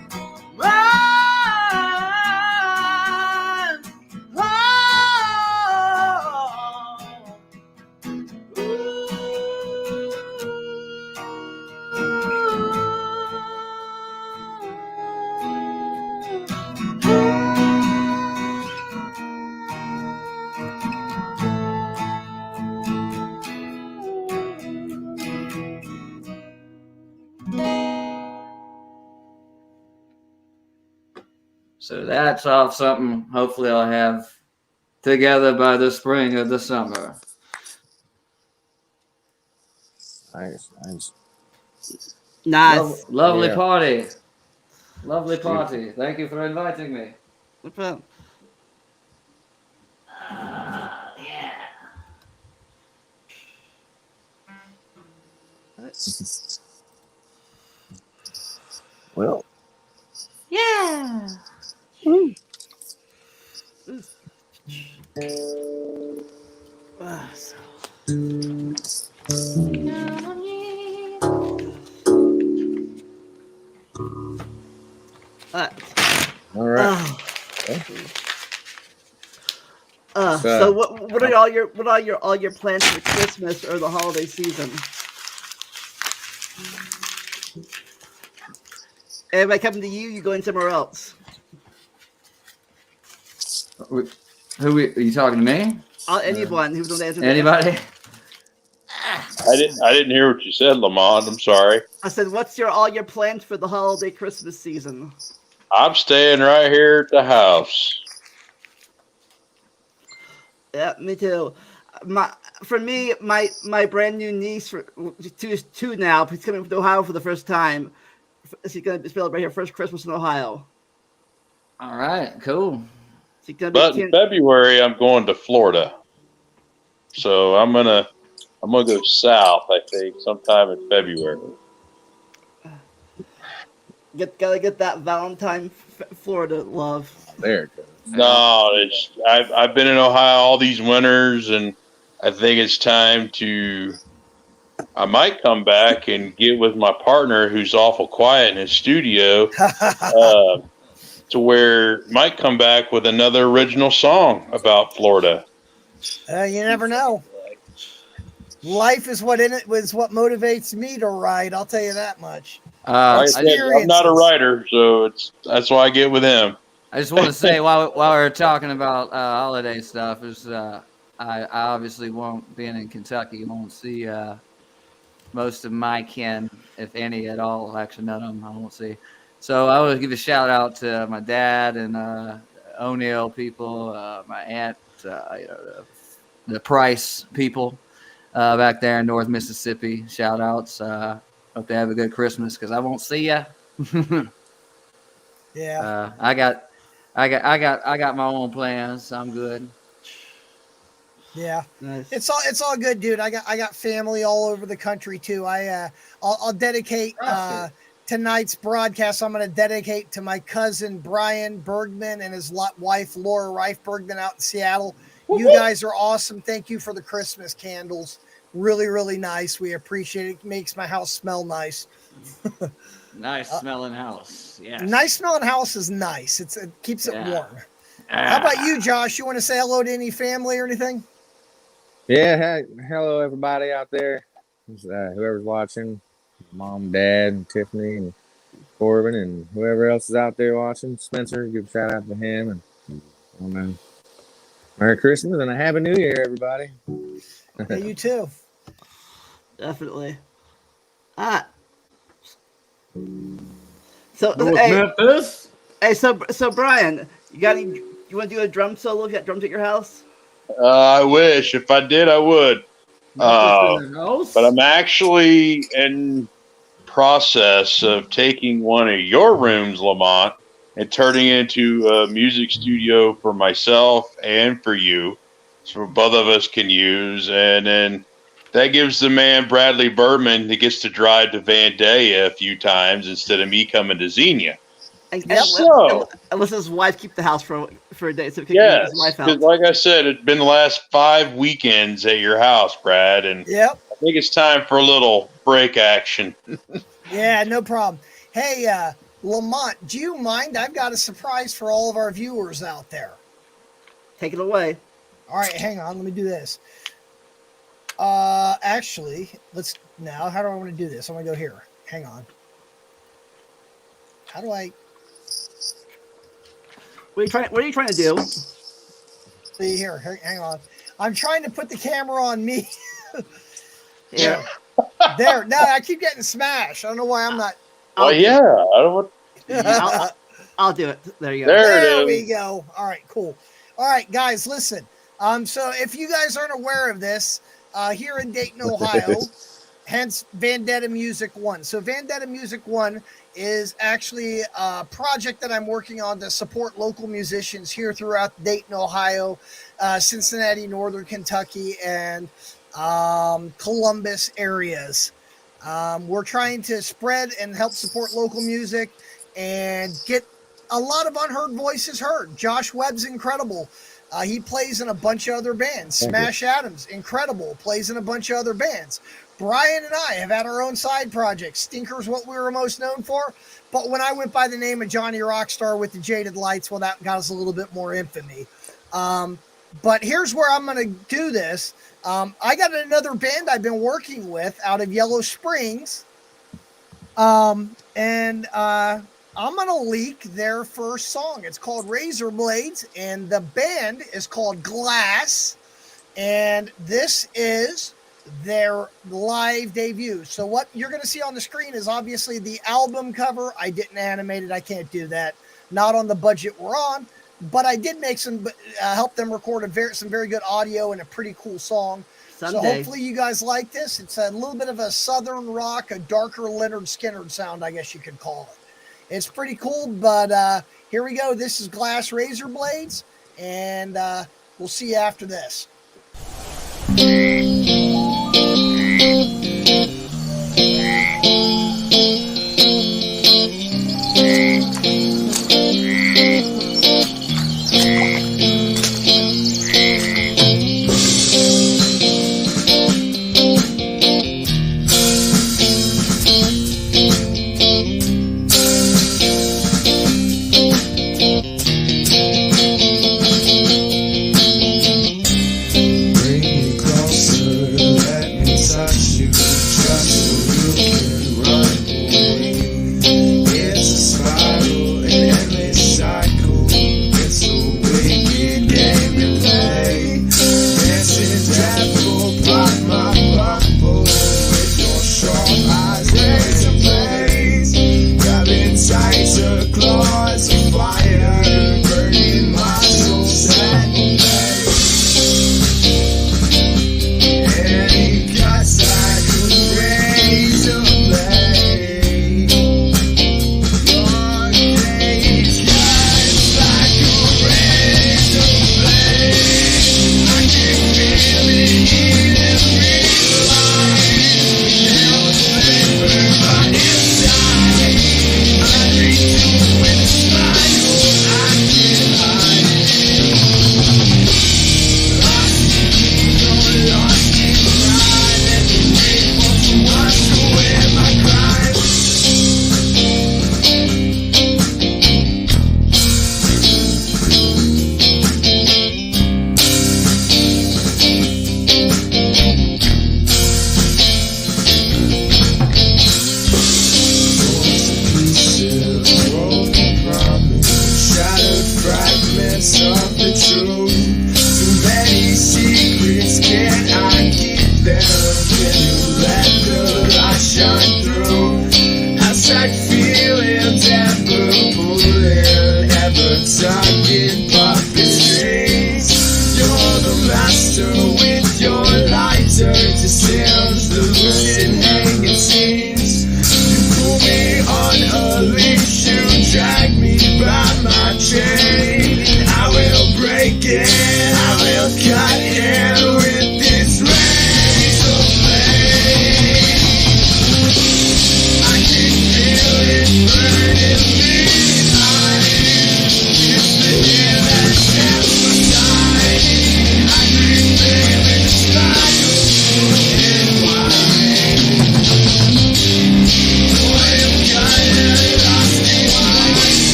So that's off something hopefully I'll have together by the spring of the summer. Nice. Nice. Lovely Yeah. party. Lovely party. Thank you for inviting me. No problem. Well, Yeah. all right. So what are all your plans for Christmas or the holiday season? Everybody coming to you, you going somewhere else? Who are you talking to me? Anyone who's going to answer that. Anybody? I didn't hear what you said, Lamont. I'm sorry. I said, what's all your plans for the holiday Christmas season? I'm staying right here at the house. Yeah, me too. For me, my brand new niece, two now, she's coming to Ohio for the first time. She's gonna celebrate her first Christmas in Ohio. All right, cool. But in February, I'm going to Florida, so I'm gonna go south. I think sometime in February. Gotta get that Valentine, Florida love. There it goes. No, I've been in Ohio all these winters, and I think it's time to. I might come back and get with my partner, who's awful quiet in his studio, to where might come back with another original song about Florida. You never know. Life is what motivates me to write. I'll tell you that much. Like I said, I'm not a writer, so that's why I get with him. I just want to say while we're talking about holiday stuff, is I obviously won't, being in Kentucky, won't see most of my kin, if any at all. Actually, none of them I won't see. So I would give a shout out to my dad and O'Neill people, my aunt, the Price people back there in North Mississippi. Shout outs. Hope they have a good Christmas because I won't see ya. Yeah. I got my own plans. I'm good. Yeah, Nice. It's all good, dude. I got family all over the country too. I'll dedicate tonight's broadcast. I'm going to dedicate to my cousin Brian Bergman and his wife Laura Reif Bergman out in Seattle. You guys are awesome. Thank you for the Christmas candles. Really, really nice. We appreciate it. It makes my house smell nice. Nice smelling house. Yeah. Nice smelling house is nice. It keeps it warm. How about you, Josh? You want to say hello to any family or anything? Yeah. Hello, everybody out there. Whoever's watching, Mom, Dad, and Tiffany, and Corbin, and whoever else is out there watching. Spencer, give a shout out to him. And Merry Christmas and a Happy New Year, everybody. Yeah, you too. Definitely. So so Brian, you want to do a drum solo? You got drums at your house? I wish. If I did, I would. But I'm actually in process of taking one of your rooms, Lamont, and turning it into a music studio for myself and for you, so both of us can use. And then that gives the man Bradley Berman that gets to drive to Vandalia a few times instead of me coming to Xenia. So, unless his wife keep the house for a day, so he can yes, his wife out. because like I said, it's been the last 5 weekends at your house, Brad, and I think it's time for a little break action. Yeah, no problem. Hey, Lamont, do you mind? I've got a surprise for all of our viewers out there. Take it away. All right, hang on. Let me do this. Actually, how do I want to do this? I'm going to go here. Hang on. How do I... What are you trying to do? See here, hang on. I'm trying to put the camera on me. Yeah. There. No, I keep getting smashed. I don't know why I'm not. Oh yeah, I don't want. I'll do it. There you go. There we go. All right, cool. All right, guys, listen. So if you guys aren't aware of this, here in Dayton, Ohio, hence Vendetta Music One. So Vendetta Music One is actually a project that I'm working on to support local musicians here throughout Dayton, Ohio, Cincinnati, Northern Kentucky, and Columbus areas. We're trying to spread and help support local music and get a lot of unheard voices heard. Josh Webb's incredible. He plays in a bunch of other bands. Smash Adams, incredible, plays in a bunch of other bands. Brian and I have had our own side projects. Stinker's what we were most known for. But when I went by the name of Johnny Rockstar with the Jaded Lights, well, that got us a little bit more infamy. But here's where I'm going to do this. I got another band I've been working with out of Yellow Springs. I'm going to leak their first song. It's called Razor Blades, and the band is called Glass. And this is their live debut. So what you're going to see on the screen is obviously the album cover. I didn't animate it. I can't do that. Not on the budget we're on, but I did make some, help them record some very good audio and a pretty cool song. Someday. So hopefully you guys like this. It's a little bit of a southern rock, a darker Leonard Skinner sound, I guess you could call it. It's pretty cool, but here we go. This is Glass Razor Blades, and we'll see you after this. Well,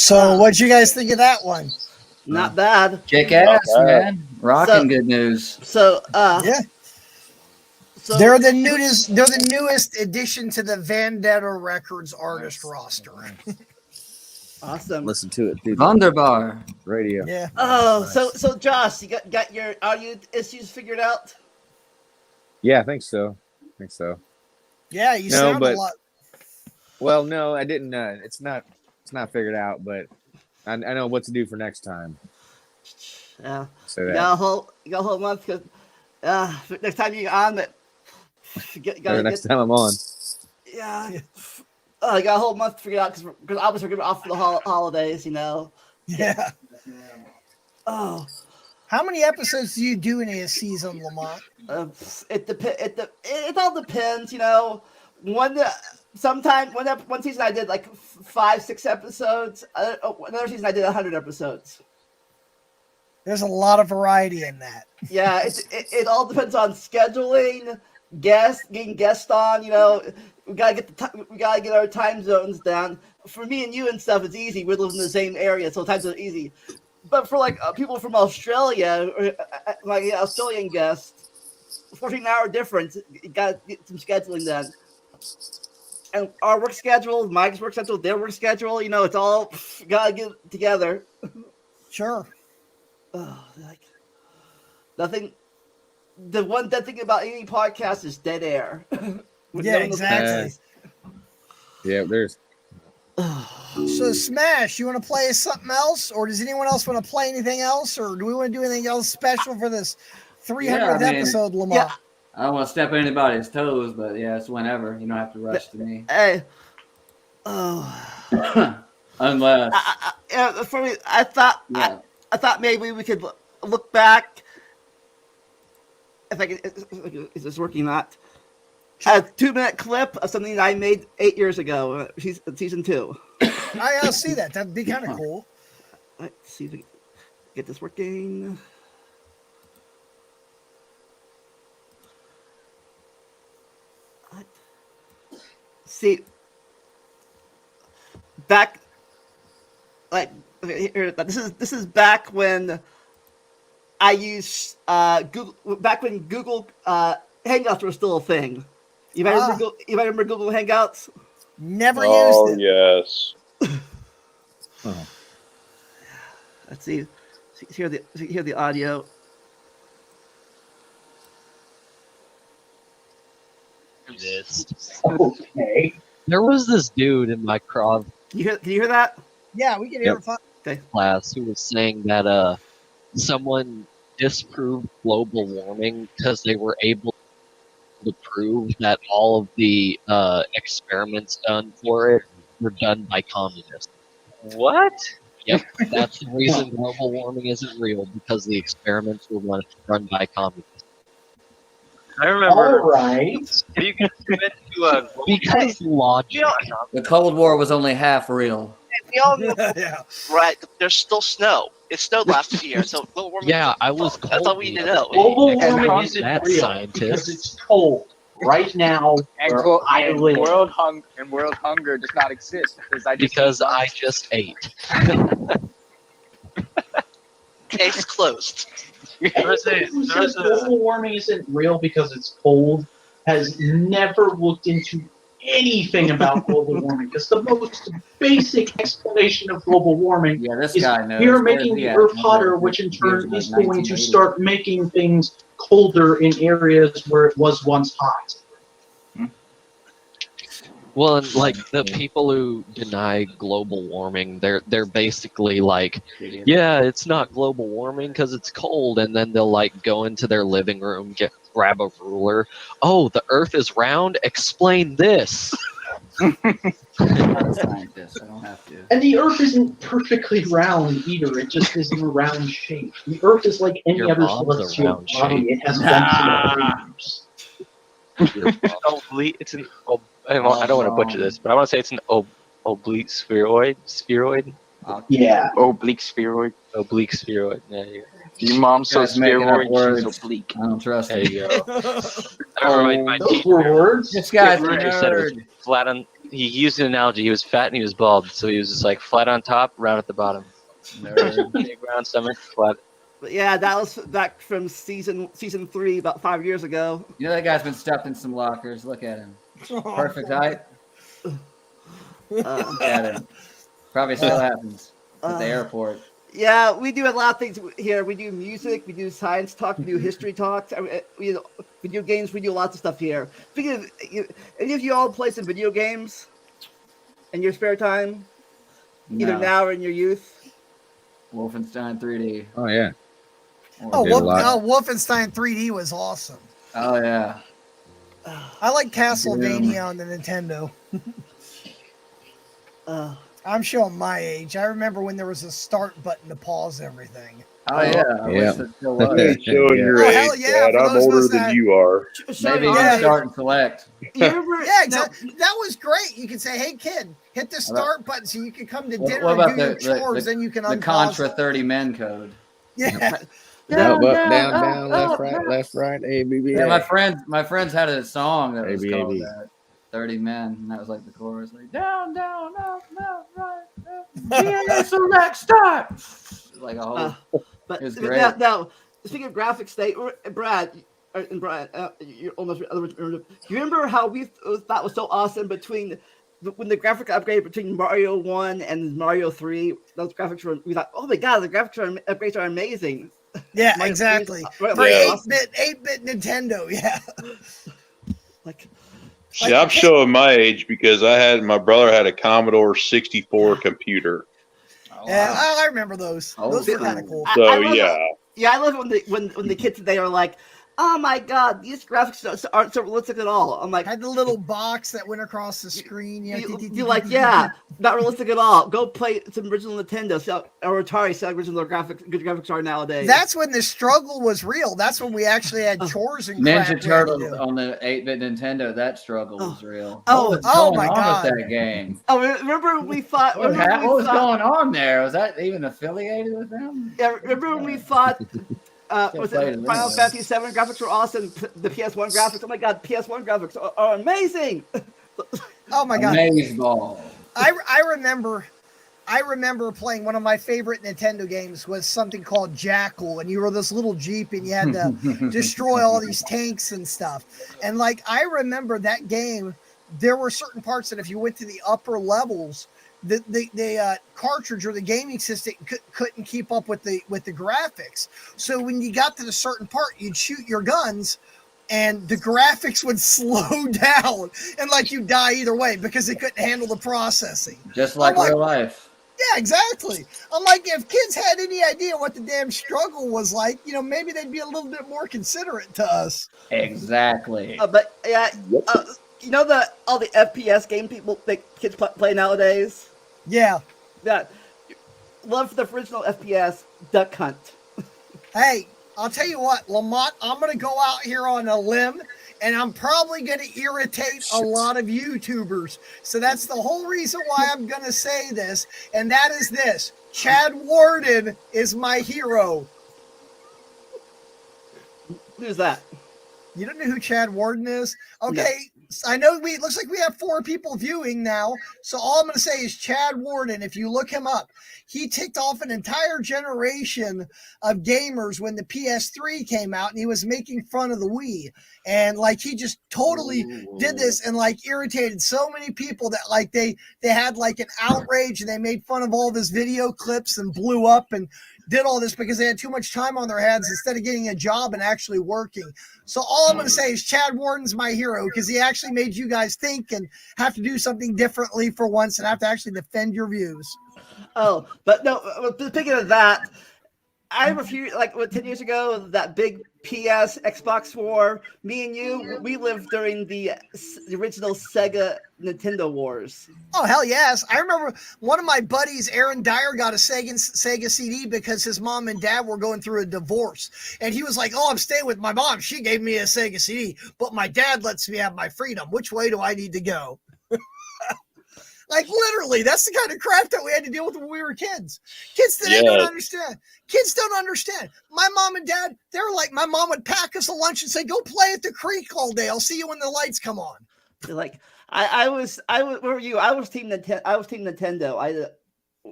So, what'd you guys think of that one? Not bad. Kick ass, bad. man. Rocking So- good news. So, Yeah, so they're the newest addition to the Vendetta Records artist roster. awesome. Listen to it, dude. Wunderbar. Radio. Yeah. Oh, so Josh, you got your audio issues figured out? Yeah, I think so. Yeah, you No, sound a but- lot. Well, no, I didn't. It's not figured out, but I know what to do for next time. Yeah. Say You that. got a whole month because next time you're on, but Next time I'm on. yeah. I got a whole month to figure it out because obviously we're going off for the holidays, you know. Yeah. Oh, How many episodes do you do in a season, Lamont? it all depends, you know. One season I did like 5-6 episodes. Another season I did 100 episodes. There's a lot of variety in that. Yeah, it all depends on scheduling, getting guests on. You know, we gotta get our time zones down. For me and you and stuff, it's easy. We live in the same area, so times are easy. But for like people from Australia, or like Australian guests, 14-hour difference. You gotta get some scheduling done. And our work schedule, Mike's work schedule, their work schedule. You know, it's all gotta get together. Sure. Oh, like nothing. The one dead thing about any podcast is dead air. With Yeah, no one exactly. Yeah, there's. So, Smash, you want to play something else? Or does anyone else want to play anything else? Or do we want to do anything else special for this 300th Yeah, I mean, episode, Lamont? Yeah. I don't want to step on anybody's toes, but yeah, it's whenever. You don't have to rush to me. Hey. Oh. Unless, For me, I thought yeah. I thought maybe we could look back. If I could, is this working? Not a 2-minute clip of something that I made 8 years ago. Season 2. I'll see that. That'd be kind of cool. Let's see if we can get this working. See, back like here, this is back when I used Google. Back when Google Hangouts were still a thing. You might remember Google Hangouts. Never Oh used it. yes. Oh. Let's see. Hear the audio. This. Okay. There was this dude in my Can you hear that? Yeah, we can hear it. class who was saying that someone disproved global warming because they were able to prove that all of the experiments done for it were done by communists. What? Yep, that's the reason global warming isn't real, because the experiments were run by communists. I remember. All right. Have you guys been to Because logic. The Cold War was only half real. we all know, Yeah. right? There's still snow. It snowed last year, so global warming. Yeah, I was cold. That's all we need to know. Global And warming how isn't that real scientist. because it's cold right now where I live. world hunger does not exist Because I just ate. Case closed. Anyone who says global warming isn't real because it's cold has never looked into anything about global warming. Because the most basic explanation of global warming Yeah, this is guy knows. we are Where making is he the at? Earth hotter, which in turn is going to start making things colder in areas where it was once hot. Well, and like the people who deny global warming, they're basically like, yeah, it's not global warming because it's cold, and then they'll like go into their living room, grab a ruler. Oh, the Earth is round. Explain this. I'm not a scientist. I don't have to. And the Earth isn't perfectly round either. It just is in a round shape. The Earth is like any Your other mom's a celestial round body. shape. It has functional figures. It's an. I don't want to butcher this, but I want to say it's an oblique spheroid. Spheroid. Yeah. Oblique spheroid. Oblique spheroid. Yeah, you go. Your mom's so Guys making up spheroid, words. she's oblique. I don't trust There him. you go. I remember my Those teacher. were words. This guy's a teacher said it was nerd. he used an analogy. He was fat and he was bald, so he was just like flat on top, round at the bottom. Big round stomach, flat. But yeah, that was back from season 3 about 5 years ago. You know that guy's been stuffed in some lockers. Look at him. Perfect height. Look at him. Probably still happens at the airport. Yeah, we do a lot of things here. We do music, we do science talk, we do history talks, we do video games, we do lots of stuff here. Speaking of, any of you all play some video games in your spare time? Either No. now or in your youth? Wolfenstein 3D. Oh yeah. Oh, Did a lot. Wolfenstein 3D was awesome. Oh yeah. I like Castlevania on the Nintendo. I'm showing my age. I remember when there was a start button to pause everything. Oh yeah. I Yeah. wish it still was. You ain't showing your Oh, age, hell yeah, Dad. for I'm those of older us than that- you are. Maybe you Yeah. can start and select. You remember? Yeah, exactly. That was great. You could say, "Hey, kid, hit the start button so you can come to dinner What and about do your chores." Then you can the unpause Contra it. 30 men code? Yeah. Up, down, left, right, A, B, B, Yeah, A. my friends had a song that was called ABAB. that. 30 men, and that was like the chorus, like down, up, right, yeah, select, start. Like a whole. But It was great. now, speaking of graphics, Brad, you're almost. You remember how we thought was so awesome between when the graphic upgrade between Mario 1 and Mario 3? Those graphics were. We thought, oh my god, the upgrades are amazing. Yeah, Mario 3 is exactly. really For awesome. 8-bit Nintendo, yeah. See, I'm showing my age because my brother had a Commodore 64 computer. Yeah, I remember those. Those were kind of cool. So I love yeah. Yeah, I love it when the kids today are like, oh my god, these graphics aren't so realistic at all. I'm like, had the little box that went across the screen. You're like, yeah, not realistic at all. Go play some original Nintendo or Atari. See how original good graphics are nowadays. That's when the struggle was real. That's when we actually had chores and crap we Ninja had to Turtles do. on the 8-bit Nintendo. That struggle was real. Oh, what was oh going my on God. with that game? Oh, remember when we fought? What remember when we was fought- going on there? Was that even affiliated with them? Yeah, remember when we fought? Was played it it Final anyway. Fantasy 7 graphics were awesome. The PS1 graphics. Oh my god, PS1 graphics are amazing. Oh my god. Amazeball. I remember playing one of my favorite Nintendo games was something called Jackal, and you were this little Jeep and you had to destroy all these tanks and stuff. And like I remember that game, there were certain parts that if you went to the upper levels, the cartridge or the gaming system couldn't keep up with the graphics. So when you got to the certain part, you'd shoot your guns and the graphics would slow down and like you die either way because they couldn't handle the processing. Just like I'm real life. Yeah, exactly. I'm like, if kids had any idea what the damn struggle was like, maybe they'd be a little bit more considerate to us. Exactly. But yeah, you know all the FPS game kids play nowadays. Yeah. That love for the original FPS Duck Hunt. Hey, I'll tell you what, Lamont, I'm going to go out here on a limb, and I'm probably going to irritate a lot of YouTubers. So that's the whole reason why I'm going to say this, and that is this. Chad Warden is my hero. Who's that? You don't know who Chad Warden is? Okay, I know it looks like we have 4 people viewing now. So all I'm going to say is Chad Warden. If you look him up, he ticked off an entire generation of gamers when the PS3 came out, and he was making fun of the Wii. And like he just totally did this and like irritated so many people that like they had like an outrage and they made fun of all of his video clips and blew up and did all this because they had too much time on their hands instead of getting a job and actually working. So all I'm going to say is Chad Warden's my hero because he actually made you guys think and have to do something differently for once and have to actually defend your views. Oh, but no, speaking of that, I have a few, 10 years ago, that big PS Xbox war, me and you, we lived during the original Sega Nintendo wars. Oh, hell yes. I remember one of my buddies, Aaron Dyer, got a Sega CD because his mom and dad were going through a divorce. And he was like, oh, I'm staying with my mom. She gave me a Sega CD, but my dad lets me have my freedom. Which way do I need to go? Like, literally, that's the kind of crap that we had to deal with when we were kids. Kids today don't understand. Kids don't understand. My mom and dad, they're like, my mom would pack us a lunch and say, go play at the creek all day. I'll see you when the lights come on. They're like, Where were you? I was team Nintendo.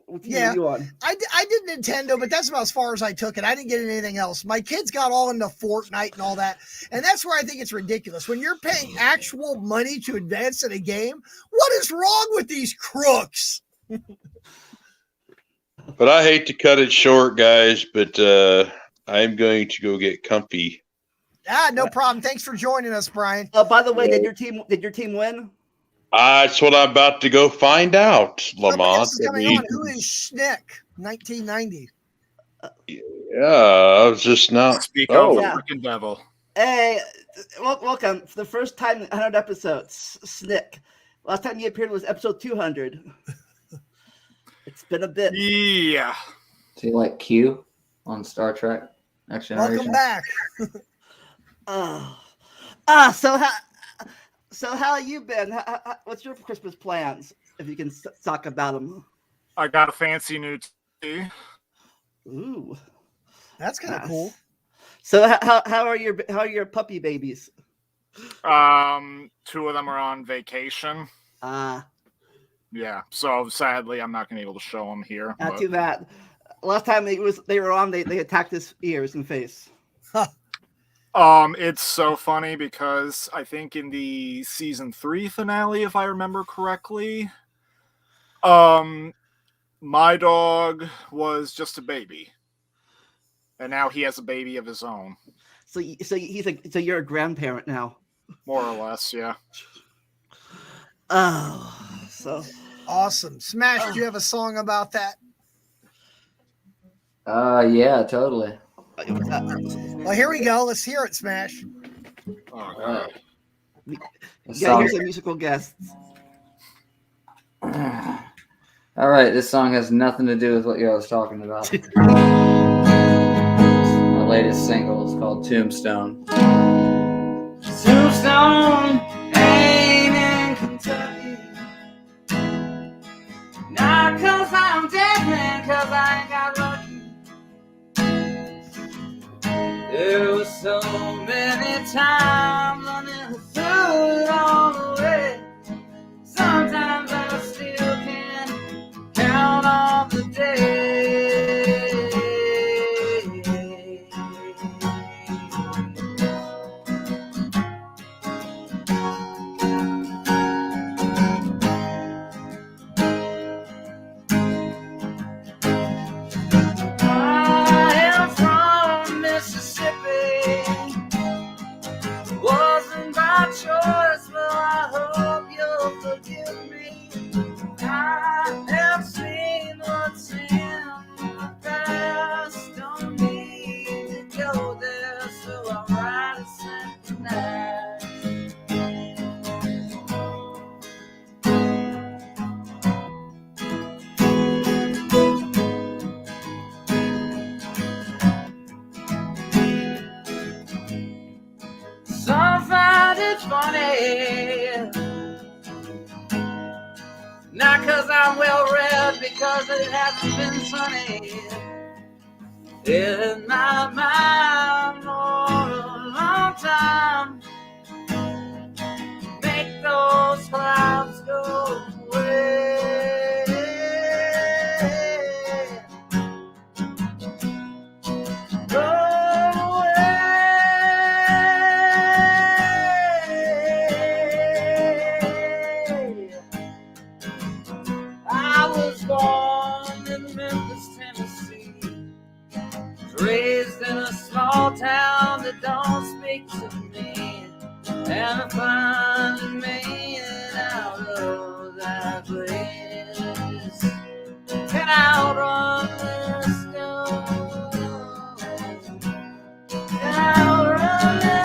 What team Yeah. were you on? I did Nintendo, but that's about as far as I took it. I didn't get anything else. My kids got all into Fortnite and all that. And that's where I think it's ridiculous. When you're paying actual money to advance in a game, what is wrong with these crooks? But I hate to cut it short, guys, but I'm going to go get comfy. No problem. Thanks for joining us, Brian. By the way, did your team win? That's what I'm about to go find out, Lamont. Who is Schnick? 1990. Yeah, I was just not. Speak of the freaking devil. Hey, welcome. For the first time in 100 episodes, Snick. Last time you appeared was episode 200. It's been a bit. Yeah. Is he like Q on Star Trek Next Generation? Welcome back. So how you been? What's your Christmas plans? If you can talk about them. I got a fancy new TV. Ooh, that's kind of cool. So how are your puppy babies? 2 of them are on vacation. Yeah, so sadly I'm not going to be able to show them here. Not too bad. Last time they were on, they attacked his ears and face. It's so funny because I think in the season 3 finale, if I remember correctly, my dog was just a baby, and now he has a baby of his own. So you're a grandparent now. More or less, yeah. Oh, so awesome. Smash, do you have a song about that? Yeah, totally. Well, here we go. Let's hear it, Smash. Oh, God. Yeah, here's a musical guest. All right, this song has nothing to do with what you was talking about. My latest single is called Tombstone. Tombstone ain't in Kentucky. Not 'cause I'm dead, man, 'cause I ain't got lucky. There were so many times I never threw it all away. Sometimes I still can't count on the day. I am from Mississippi. Wasn't by choice, but I hope you'll forgive me. I have seen what's in the past. Don't need to go there, so I'll write a sentence. Some find it funny, not 'cause I'm well read, because it hasn't been sunny in my mind for a long time. Make those clouds go away. Go away. I was born in Memphis, Tennessee. Raised in a small town that don't speak to me. And I find a man out of that place. Can outrun the storm. Can outrun the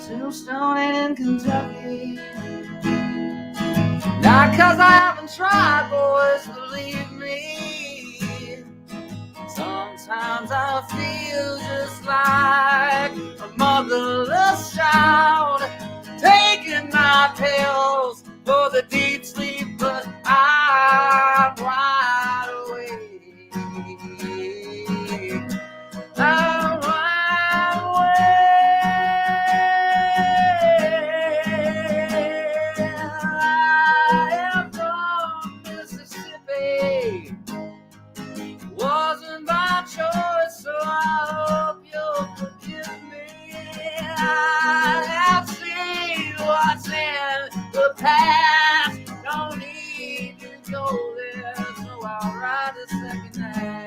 Tombstone ain't in Kentucky. Not 'cause I haven't tried, boys, believe me. Sometimes I feel just like a motherless child. pills for the deep sleep, but I'm wide awake. I'm wide awake. I am from Mississippi. Wasn't my choice, so I hope you'll forgive me. I have seen what's in the past. Don't need to go there, so I'll write a second act.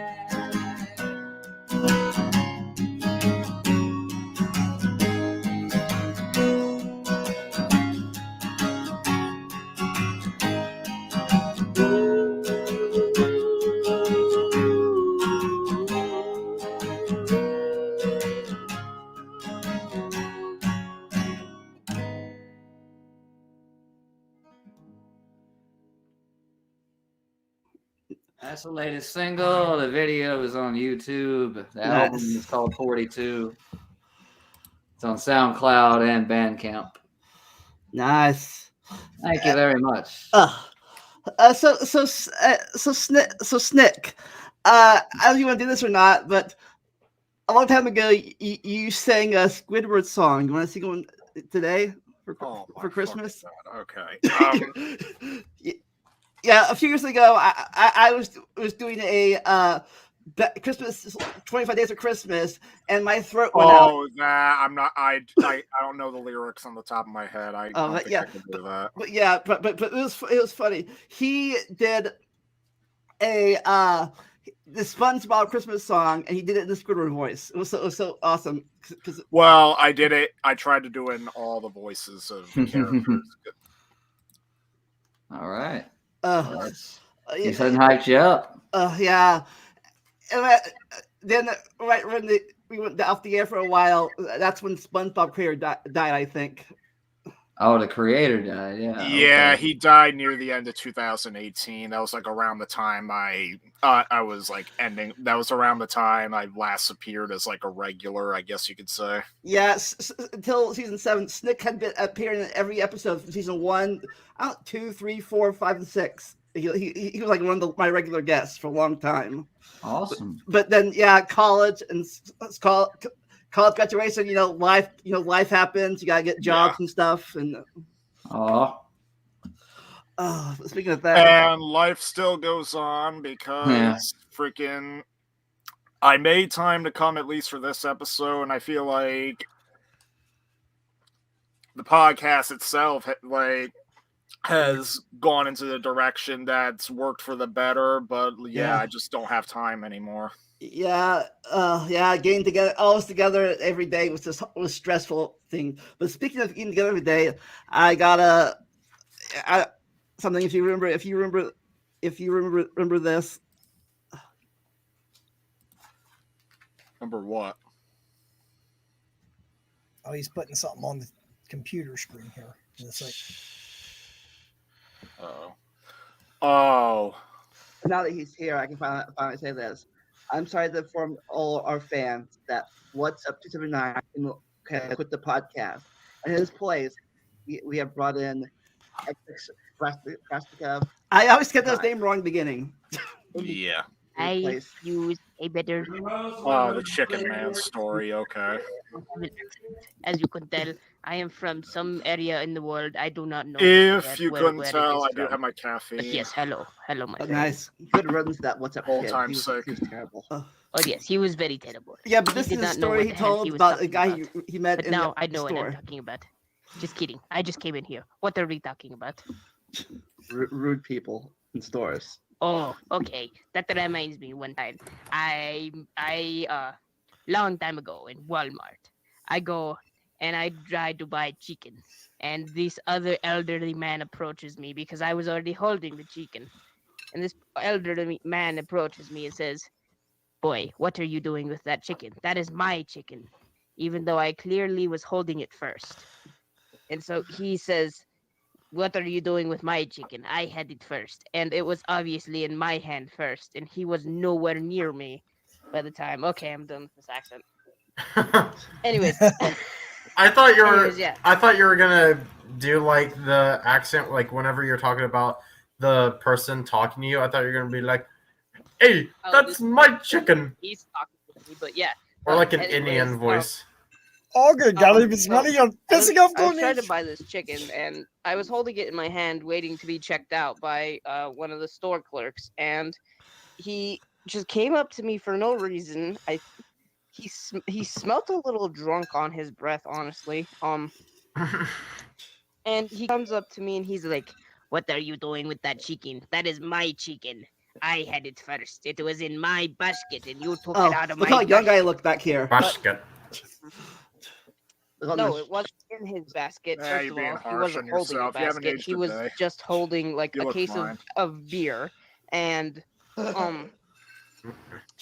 That's the latest single. The video is on YouTube. The album is called 42. It's on SoundCloud and Bandcamp. Nice. Thank you very much. So Snick. I don't know if you want to do this or not, but a long time ago, you sang a Squidward song. You want to sing one today for Christmas? Okay. Yeah, a few years ago, I was doing a Christmas 25 Days of Christmas, and my throat went out. Oh, that I'm not. I don't know the lyrics on the top of my head. I don't think I can do that. But yeah, but it was funny. He did the SpongeBob Christmas song, and he did it in the Squidward voice. It was so awesome. Well, I did it. I tried to do it in all the voices of characters. All right. He said hyped you up. Yeah. And then right when we went off the air for a while, that's when SpongeBob creator died, I think. Oh, the creator died. Yeah. Yeah, okay. he died near the end of 2018. That was like around the time I was like ending. That was around the time I last appeared as like a regular, I guess you could say. Yes, until season 7, Snick had been appearing in every episode from season 1, 2, 3, 4, 5, and 6. He was like one of my regular guests for a long time. Awesome. But then college and college graduation, life happens. You gotta get jobs and stuff. And speaking of that, and life still goes on because freaking I made time to come at least for this episode, and I feel like the podcast itself has gone into the direction that's worked for the better. But I just don't have time anymore. Getting together, always together every day was a stressful thing. But speaking of getting together every day, I got something. If you remember this. Remember what? Oh, he's putting something on the computer screen here. It's like, oh. Now that he's here, I can finally say this. I'm sorry to inform all our fans that What's Up 279 can quit the podcast. And in his place, we have brought in I always get his name wrong in the beginning. Yeah. I use a better. Oh, the Chicken Man story. Okay. As you can tell, I am from some area in the world I do not know. If you couldn't tell, I do have my caffeine. But yes, hello, my friend. Nice. Good riddance that What's Up. Whole time sick. He was terrible. Oh yes, he was very terrible. Yeah, but this is a story he told about a guy he met but in now the I know store. what I'm talking about. Just kidding. I just came in here. What are we talking about? Rude people in stores. Oh, okay. That reminds me. One time, I long time ago in Walmart, I go and I try to buy chicken, and this other elderly man approaches me because I was already holding the chicken, and this elderly man approaches me and says, "Boy, what are you doing with that chicken? That is my chicken," even though I clearly was holding it first. And so he says, "What are you doing with my chicken? I had it first." And it was obviously in my hand first, and he was nowhere near me by the time. Okay, I'm done with this accent. Anyways. I thought you were Anyways, yeah. I thought you were gonna do like the accent, like whenever you're talking about the person talking to you? I thought you were gonna be like, "Hey, that's my chicken," He's talking to me, but yeah. or like an anyways, Indian voice. All good. Gotta leave his so money on I was, pissing off I was trying to Tony. buy this chicken, and I was holding it in my hand, waiting to be checked out by one of the store clerks, and he just came up to me for no reason. He smelt a little drunk on his breath, honestly. And he comes up to me and he's like, "What are you doing with that chicken? That is my chicken. I had it first. It was in my basket, and you took it out of Look my how young I basket." look back here. Basket. No, it wasn't in his basket. Yeah, First you're of being all, he harsh wasn't on holding a yourself. You haven't basket. aged He a was day. just holding like You a look case fine. of beer, and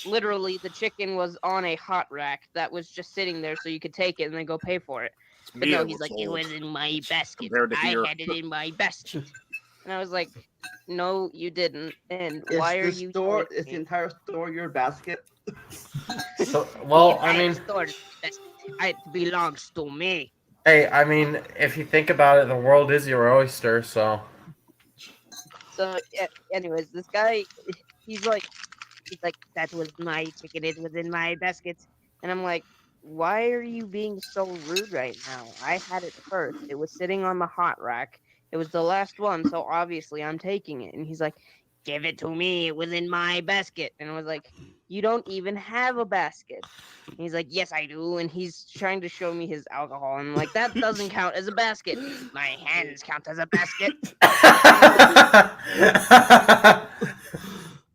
literally the chicken was on a hot rack that was just sitting there, so you could take it and then go pay for it. But me no, that he's looks like, "It old was in my basket. compared to I here." had it in my basket." And I was like, "No, you didn't. And Is why are the you store? telling Is the me?" entire store your basket? So, well, The I entire mean, store is my basket. It belongs to me. hey, I mean, if you think about it, the world is your oyster. So, So, anyways, this guy, he's like, "That was my chicken. It was in my basket." And I'm like, "Why are you being so rude right now? I had it first. It was sitting on the hot rack. It was the last one, so obviously I'm taking it." And he's like, "Give it to me. It was in my basket." And I was like, "You don't even have a basket." And he's like, "Yes, I do." And he's trying to show me his alcohol. And I'm like, "That doesn't count as a basket. My hands count as a basket."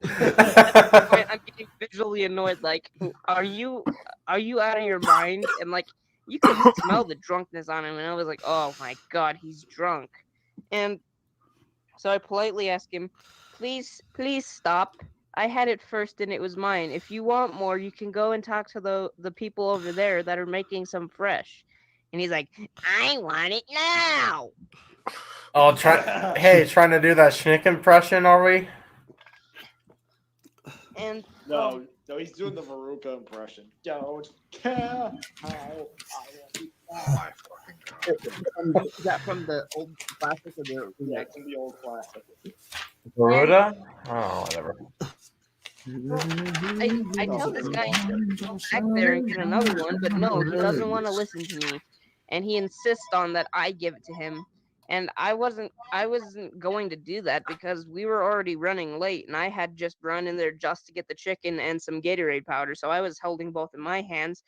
At this point, I'm getting visually annoyed. Like, are you out of your mind? And like, you could smell the drunkenness on him, and I was like, "Oh my god, he's drunk." And so I politely asked him, please stop. I had it first, and it was mine. If you want more, you can go and talk to the people over there that are making some fresh." And he's like, "I want it now." oh, trying to do that Schnick impression, are we? And No, he's doing the Veruca impression. Don't care how I want it now. Is that from the old classic or the Yeah, it's from the old classic. Garuda? Oh, whatever. I tell this guy to go back there and get another one, but no, he doesn't want to listen to me, and he insists on that I give it to him. And I wasn't going to do that because we were already running late, and I had just run in there just to get the chicken and some Gatorade powder, so I was holding both in my hands.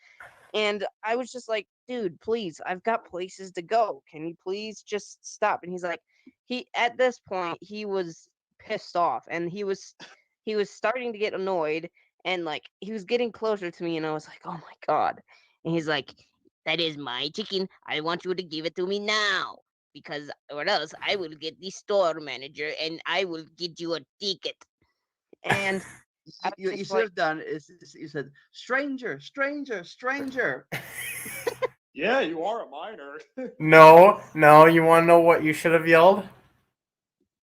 And I was just like, "Dude, please, I've got places to go. Can you please just stop?" And he's like, at this point, he was pissed off, and he was starting to get annoyed, and like he was getting closer to me, and I was like, "Oh my god." And he's like, "That is my chicken. I want you to give it to me now. Because or else I will get the store manager and I will get you a ticket." And I was You just should like, have done is you said, "Stranger, stranger, stranger." Yeah, you are a minor. No, you want to know what you should have yelled?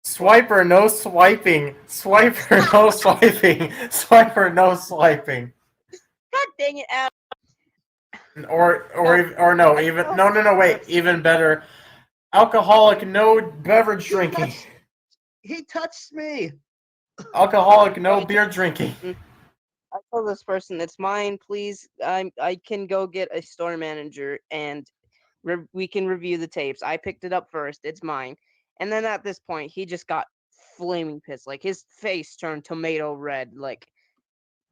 Swiper, no swiping. Swiper, no swiping. Swiper, no swiping. "God dang it, Al." Or no, even no, wait, even better. Alcoholic, no beverage drinking. He touched me. Alcoholic, no beer drinking. I told this person, "It's mine, please. I can go get a store manager and we can review the tapes. I picked it up first. It's mine." And then at this point, he just got flaming pissed. Like his face turned tomato red. Like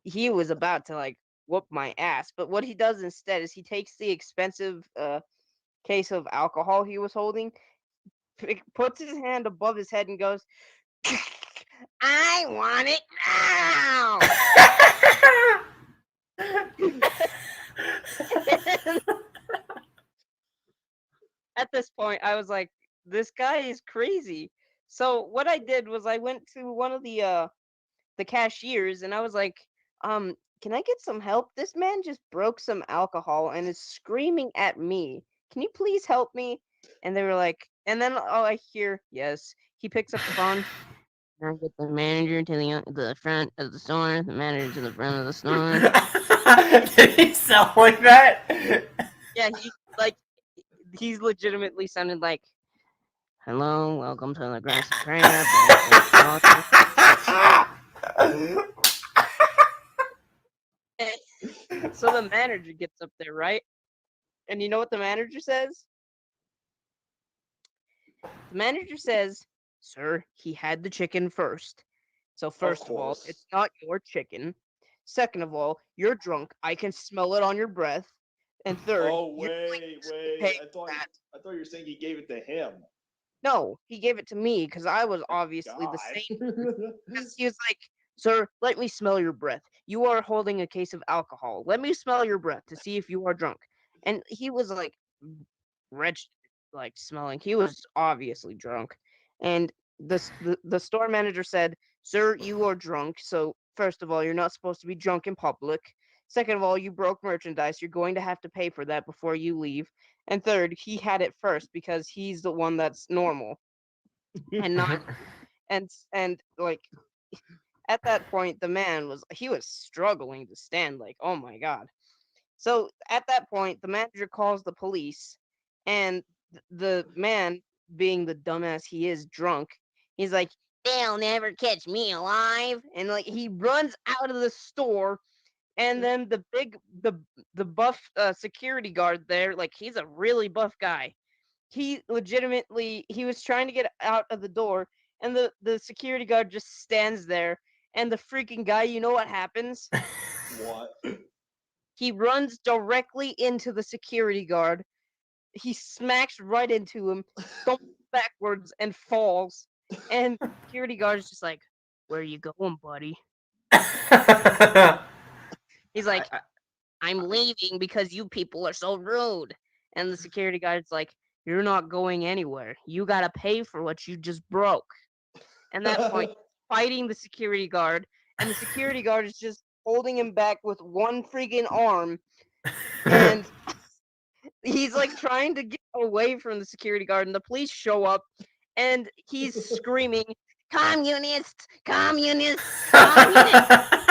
he was about to like whoop my ass. But what he does instead is he takes the expensive case of alcohol he was holding, puts his hand above his head, and goes, "I want it now." At this point, I was like, "This guy is crazy." So what I did was I went to one of the cashiers, and I was like, "Can I get some help? This man just broke some alcohol and is screaming at me. Can you please help me?" And they were like, and then all I hear, "Yes." He picks up the phone. "Can I get the manager to the front of the store? The manager to the front of the store." Did he sound like that? Yeah, he's legitimately sounded like, Hello, welcome to the Grassy Crab. So the manager gets up there, right? And you know what the manager says? The manager says, "Sir, he had the chicken first. So first of all, course. it's not your chicken. Second of all, you're drunk. I can smell it on your breath. And third, Oh you're wait. pay I thought you were saying he gave it to him. No, he gave it to me because I was obviously the same. Because he was like, "Sir, let me smell your breath. You are holding a case of alcohol. Let me smell your breath to see if you are drunk." And he was like, wretched, like smelling. He was obviously drunk. And the store manager said, "Sir, you are drunk. So first of all, you're not supposed to be drunk in public. Second of all, you broke merchandise. You're going to have to pay for that before you leave. And third, he had it first because he's the one that's normal and not and like at that point the man was struggling to stand, like, oh my god. So at that point the manager calls the police, and the man, being the dumbass he is, drunk, he's like, "They'll never catch me alive," and like he runs out of the store. And then the buff security guard there, like, he's a really buff guy. He was trying to get out of the door, and the security guard just stands there. And the freaking guy, you know what happens? What? He runs directly into the security guard. He smacks right into him, thumps backwards, and falls. And the security guard is just like, "Where you going, buddy?" He's like, "I'm leaving because you people are so rude." And the security guard's like, "You're not going anywhere. You gotta pay for what you just broke." And that point, fighting the security guard, and the security guard is just holding him back with one freaking arm. And he's like trying to get away from the security guard, and the police show up, and he's screaming, "Communists! Communists! Communists!"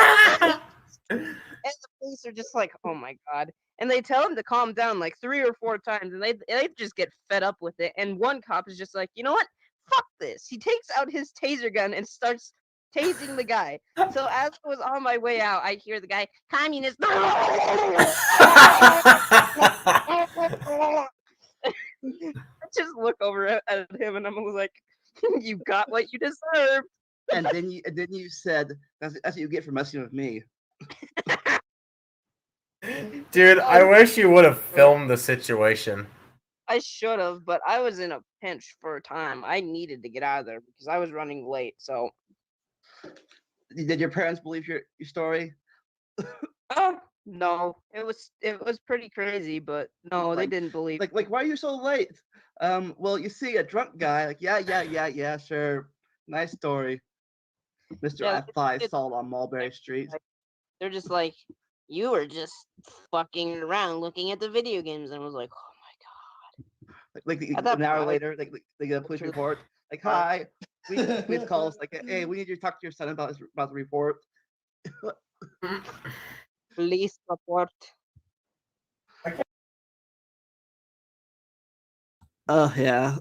And the police are just like, "Oh my god." And they tell him to calm down like 3 or 4 times, and they just get fed up with it. And one cop is just like, "You know what? Fuck this." He takes out his taser gun and starts tasing the guy. So as I was on my way out, I hear the guy, "Communist." I just look over at him, and I'm like, "You got what you deserved." And then you said, that's what you get for messing with me. Dude, I wish you would have filmed the situation. I should have, but I was in a pinch for a time. I needed to get out of there because I was running late. So, Did your parents believe your story? oh no, it was pretty crazy, but no, they didn't believe. Like, why are you so late? Well, you see, a drunk guy, like, yeah, sure, nice story, Mr. Yeah, I saw it on Mulberry Street. They're just like, "You were just fucking around looking at the video games," and I was like, "Oh Like At that an hour point, later, they get a police report. Like, hi, police calls. Like, hey, we need you to talk to your son about the report. Police report. Oh yeah.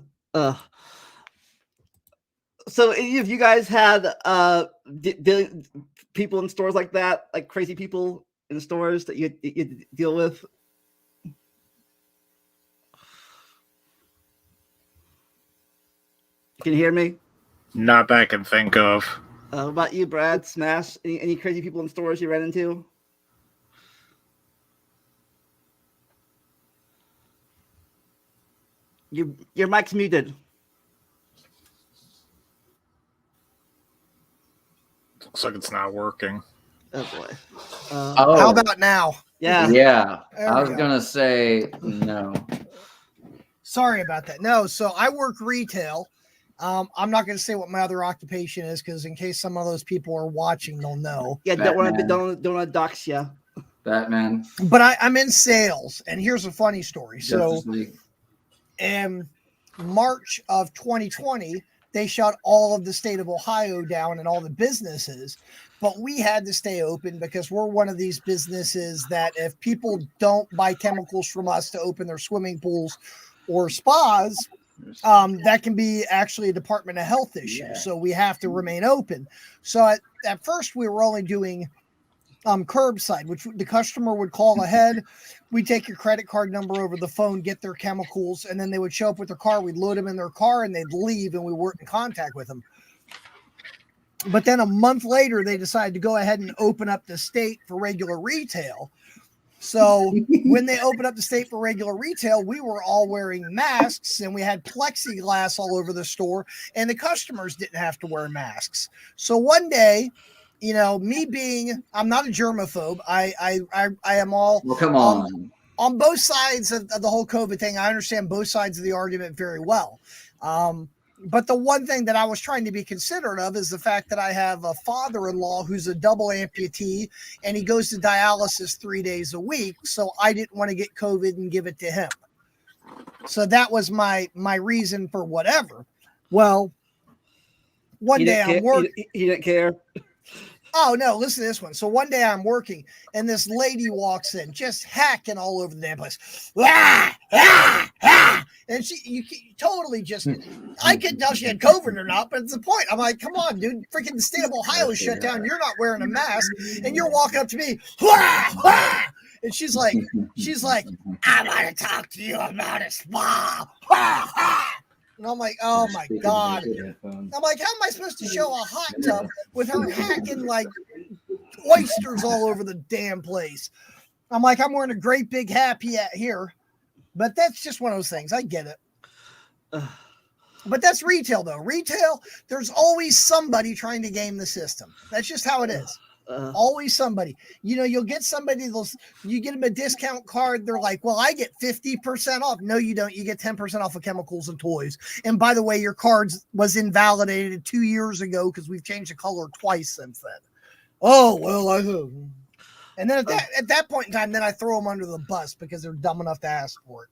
So if you guys had people in stores like that, like crazy people in stores that you deal with? Can you hear me? Not that I can think of. What about you, Brad? Smash? Any crazy people in stores you ran into? Your mic's muted. Looks like it's not working. Oh boy. How about now? Yeah. Yeah. There I we was go. gonna say no. Sorry about that. No, so I work retail. I'm not going to say what my other occupation is because in case some of those people are watching, they'll know. Yeah, don't want to dox you. Batman. But I'm in sales, and here's a funny story. So, Justice League. in March of 2020, they shut all of the state of Ohio down and all the businesses. But we had to stay open because we're one of these businesses that if people don't buy chemicals from us to open their swimming pools or spas, that can be actually a Department of Health issue. So we have to remain open. So at first we were only doing curbside, which the customer would call ahead. We'd take your credit card number over the phone, get their chemicals, and then they would show up with their car. We'd load them in their car and they'd leave, and we weren't in contact with them. But then a month later, they decided to go ahead and open up the state for regular retail. So when they opened up the state for regular retail, we were all wearing masks and we had plexiglass all over the store, and the customers didn't have to wear masks. So one day, you know, me being, I'm not a germaphobe. I am all. Well, come on. On both sides of the whole COVID thing. I understand both sides of the argument very well. But the one thing that I was trying to be considerate of is the fact that I have a father-in-law who's a double amputee, and he goes to dialysis 3 days a week. So I didn't want to get COVID and give it to him. So that was my reason for whatever. Well, one day I'm working. He didn't care. Oh, no, listen to this one. So one day I'm working, and this lady walks in, just hacking all over the damn place. Ah, ah, ah. And you totally just, I couldn't tell she had COVID or not, but it's the point. I'm like, come on, dude. Freaking the state of Ohio is shut down. You're not wearing a mask, and you're walking up to me. Ah, ah. And she's like, I want to talk to you about a spa. Ah, ah. And I'm like, oh my God. I'm like, how am I supposed to show a hot tub with her hacking like oysters all over the damn place? I'm like, I'm wearing a great big happy hat here. But that's just one of those things. I get it. But that's retail, though. Retail, there's always somebody trying to game the system. That's just how it is. Always somebody. You know, you'll get somebody, you get them a discount card. They're like, well, I get 50% off. No, you don't. You get 10% off of chemicals and toys. And by the way, your card was invalidated 2 years ago because we've changed the color twice since then. Oh, well, I have. And then at that point in time, then I throw them under the bus because they're dumb enough to ask for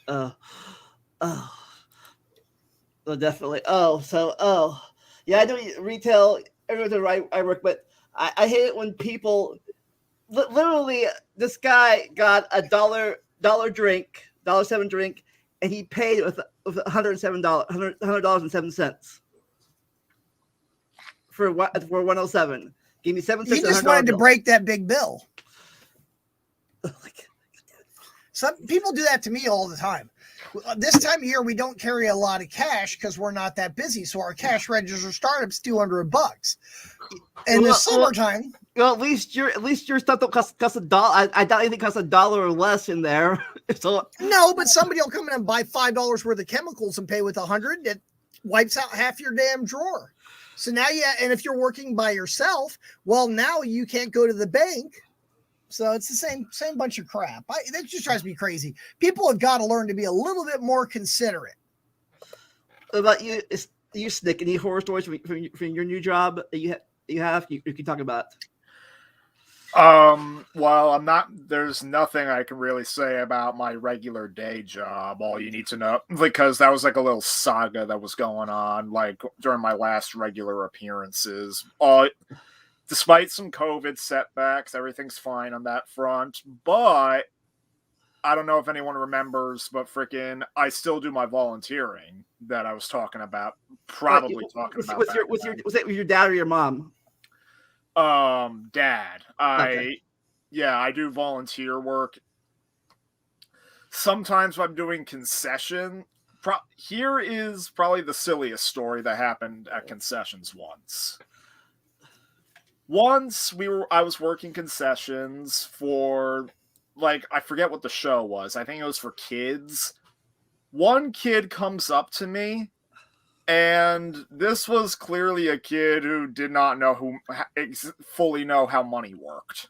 it. Well, definitely. Yeah, I know retail, everyone's right. I work, but I hate it when people literally, this guy got $1 drink, $1.07 drink, and he paid with $107 for 107. Give me 7 cents. He just wanted to break that big bill. Some people do that to me all the time. This time of year, we don't carry a lot of cash because we're not that busy. So our cash register startup's $200. In the summertime. Well, at least your stuff don't cost $1. I doubt anything costs $1 or less in there. So no, but somebody will come in and buy $5 worth of chemicals and pay with $100. It wipes out half your damn drawer. So now, and if you're working by yourself, well, now you can't go to the bank. So it's the same bunch of crap. That just drives me crazy. People have got to learn to be a little bit more considerate. What about you, Snick? Any horror stories from your new job that you can talk about? Well, there's nothing I can really say about my regular day job. All you need to know, because that was like a little saga that was going on, like during my last regular appearances. Despite some COVID setbacks, everything's fine on that front. But I don't know if anyone remembers, but I still do my volunteering that I was talking about. Was that with your dad or your mom? Dad. Okay. I do volunteer work. Sometimes I'm doing concession. Here is probably the silliest story that happened at concessions once. I was working concessions for, I forget what the show was. I think it was for kids. One kid comes up to me, and this was clearly a kid who did not fully know how money worked.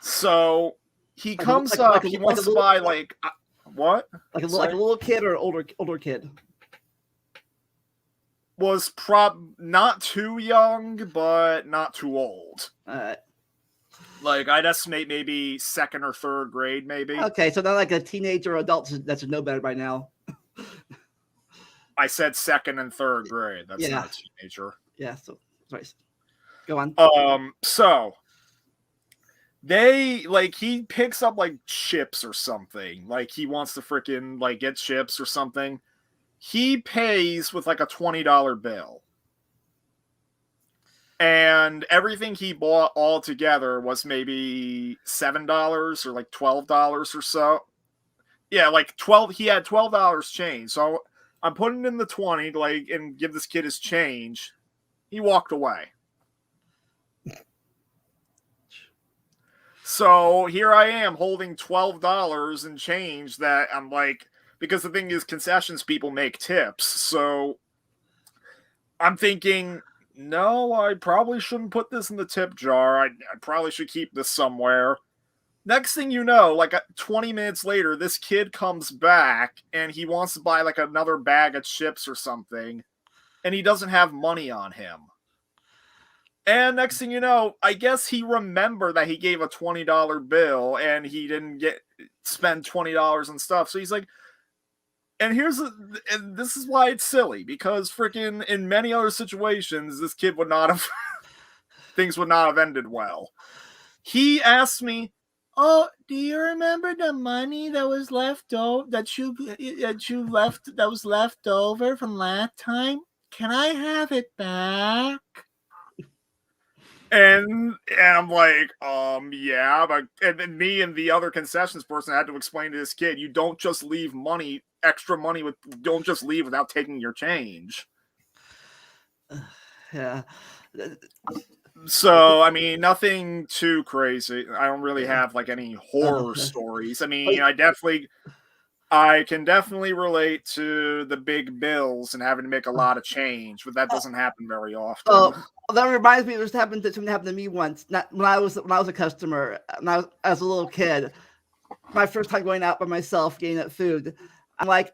So he comes up. He wants to buy what? Like a little kid or an older kid? Was not too young, but not too old. I'd estimate maybe second or third grade, maybe. Okay, so not like a teenager or adult that should know better by now. I said second and third grade. That's not a teenager. Yeah, so right. Go on. So he picks up like chips or something. Like he wants to freaking like get chips or something. He pays with like a $20 bill. And everything he bought all together was maybe $7 or like $12 or so. Yeah, like 12. He had $12 change. So I'm putting in the 20 like and give this kid his change. He walked away. So here I am holding $12 in change that I'm like, because the thing is concessions people make tips. So I'm thinking, no, I probably shouldn't put this in the tip jar. I probably should keep this somewhere. Next thing you know, like 20 minutes later, this kid comes back and he wants to buy like another bag of chips or something, and he doesn't have money on him. And next thing you know, I guess he remembered that he gave a $20 bill and he didn't spend $20 on stuff. So he's like, and this is why it's silly, because freaking in many other situations, this kid would not have, things would not have ended well. He asked me, "Oh, do you remember the money that was left over that was left over from last time? Can I have it back?" And I'm like, yeah, but and then me and the other concessions person had to explain to this kid, you don't just leave extra money don't just leave without taking your change. Yeah. So, I mean, nothing too crazy. I don't really have like any horror stories. I mean, I can definitely relate to the big bills and having to make a lot of change, but that doesn't happen very often. Oh, that reminds me. Something happened to me once. Not when I was a customer. When I was a little kid. My first time going out by myself, getting that food. I'm like,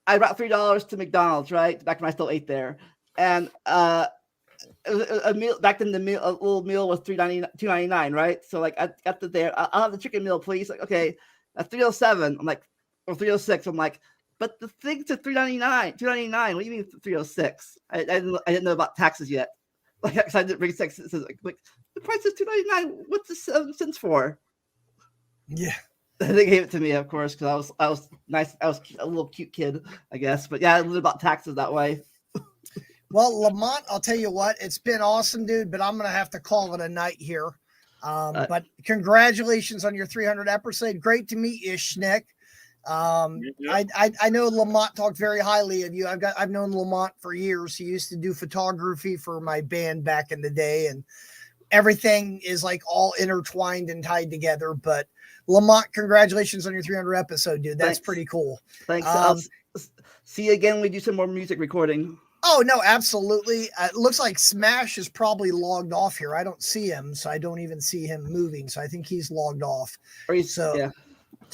I brought $3 to McDonald's, right? Back when I still ate there, and a meal back then. A little meal was $2.99, right? So like, I got there. I'll have the chicken meal, please. Like, okay, that's $3.07. I'm like, or $3.06. I'm like, but the thing's at $3.99. $2.99. What do you mean $3.06? I didn't know about taxes yet. Like, I didn't bring taxes. Like the price is $2.99. What's the 7 cents for? Yeah. They gave it to me, of course, because I was nice. I was a little cute kid, I guess. But yeah, I learned about taxes that way. Well, Lamont, I'll tell you what, it's been awesome, dude, but I'm going to have to call it a night here. But congratulations on your 300 episode. Great to meet you, Schnick. I know Lamont talked very highly of you. I've known Lamont for years. He used to do photography for my band back in the day, and everything is like all intertwined and tied together. But Lamont, congratulations on your 300 episode, dude. That's pretty cool. Thanks. I'll see you again when we do some more music recording. Oh, no, absolutely. It looks like Smash is probably logged off here. I don't see him, so I don't even see him moving. So I think he's logged off. So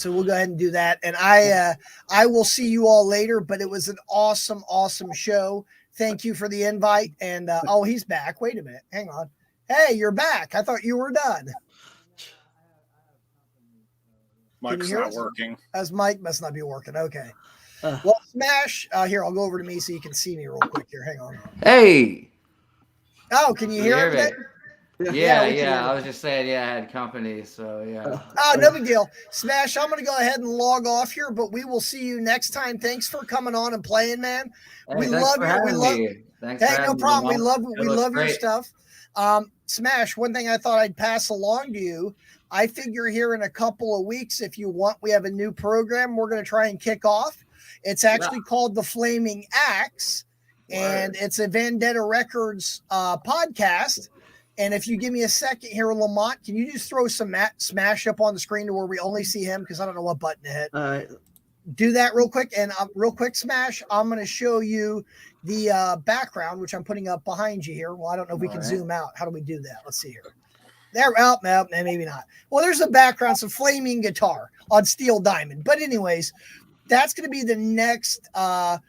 we'll go ahead and do that. And I will see you all later, but it was an awesome, awesome show. Thank you for the invite. And oh, he's back. Wait a minute. Hang on. Hey, you're back. I thought you were done. Mike's not working. As Mike must not be working. Okay. Well, Smash, here, I'll go over to me so you can see me real quick here. Hang on. Hey. Oh, can you hear me? Yeah. I was just saying, I had company, so yeah. Oh, no big deal. Smash, I'm going to go ahead and log off here, but we will see you next time. Thanks for coming on and playing, man. Hey, we love you. No problem. We love your stuff. Smash, one thing I thought I'd pass along to you. I figure here in a couple of weeks, if you want, we have a new program we're going to try and kick off. It's actually called The Flaming Axe, and it's a Vendetta Records podcast. And if you give me a second here, Lamont, can you just throw some Smash up on the screen to where we only see him? Because I don't know what button to hit. All right. Do that real quick. And real quick, Smash, I'm going to show you the background, which I'm putting up behind you here. Well, I don't know if we can zoom out. How do we do that? Let's see here. There, well, no, maybe not. Well, there's a background, some flaming guitar on Steel Diamond. But anyways, that's going to be the next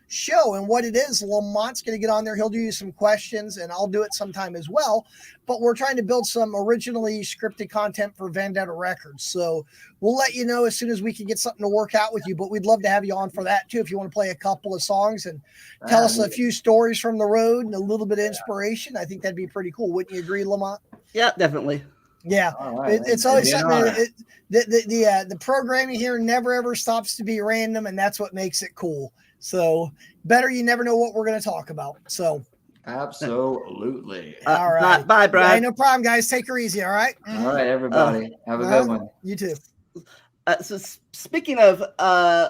show. And what it is, Lamont's going to get on there. He'll do you some questions, and I'll do it sometime as well. But we're trying to build some originally scripted content for Vendetta Records. So we'll let you know as soon as we can get something to work out with you. But we'd love to have you on for that, too, if you want to play a couple of songs and tell us a few stories from the road and a little bit of inspiration. I think that'd be pretty cool. Wouldn't you agree, Lamont? Yeah, definitely. Yeah, All right. it's always It'd be an something. honor. The programming here never ever stops to be random, and that's what makes it cool. So better you never know what we're going to talk about. So Absolutely. all right, Bye, Brad. Hey, no problem, guys. Take her easy. All right. All right, everybody. Have a good one. You too. So speaking of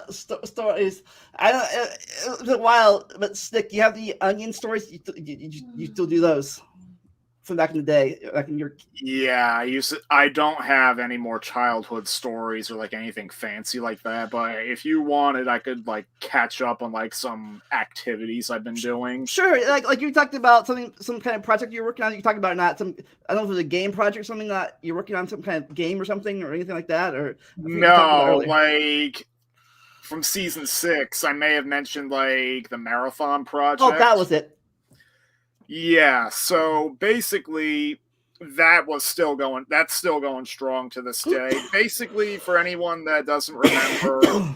stories, I don't. It was a while, but Stick, you have the Onion stories. You still do those from back in the day, back in your. Yeah, I don't have any more childhood stories or like anything fancy like that. But if you wanted, I could like catch up on like some activities I've been doing. Sure, like you talked about some kind of project you're working on. You talked about not some. I don't know if it was a game project or something that you're working on, some kind of game or something or anything like that. Or no, like from season 6, I may have mentioned like the marathon project. Oh, that was it. Yeah, so basically that's still going strong to this day. Basically, for anyone that doesn't remember,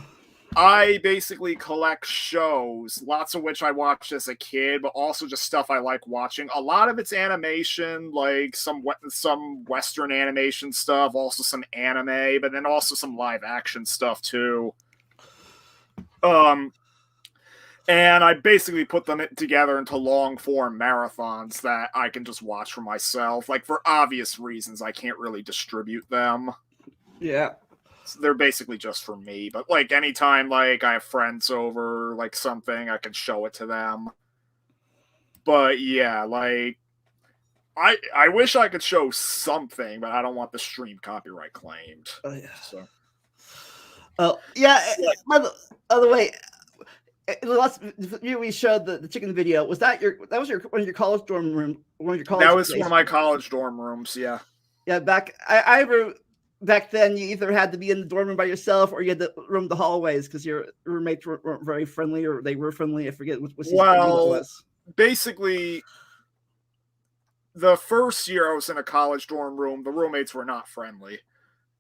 I basically collect shows, lots of which I watched as a kid, but also just stuff I like watching. A lot of it's animation, like some Western animation stuff, also some anime, but then also some live action stuff too. And I basically put them together into long-form marathons that I can just watch for myself. Like, for obvious reasons, I can't really distribute them. Yeah. So they're basically just for me. But, like, anytime, like, I have friends over, like, something, I can show it to them. But, yeah, like, I wish I could show something, but I don't want the stream copyright claimed. Oh, yeah. So. Oh, yeah. By the other way... The last year we showed the chicken video. Was that one of your college dorm room? That was one of my college dorm rooms. Yeah. Yeah. I remember back then you either had to be in the dorm room by yourself or you had to roam the hallways because your roommates weren't very friendly, or they were friendly. I forget what was. Basically, the first year I was in a college dorm room, the roommates were not friendly.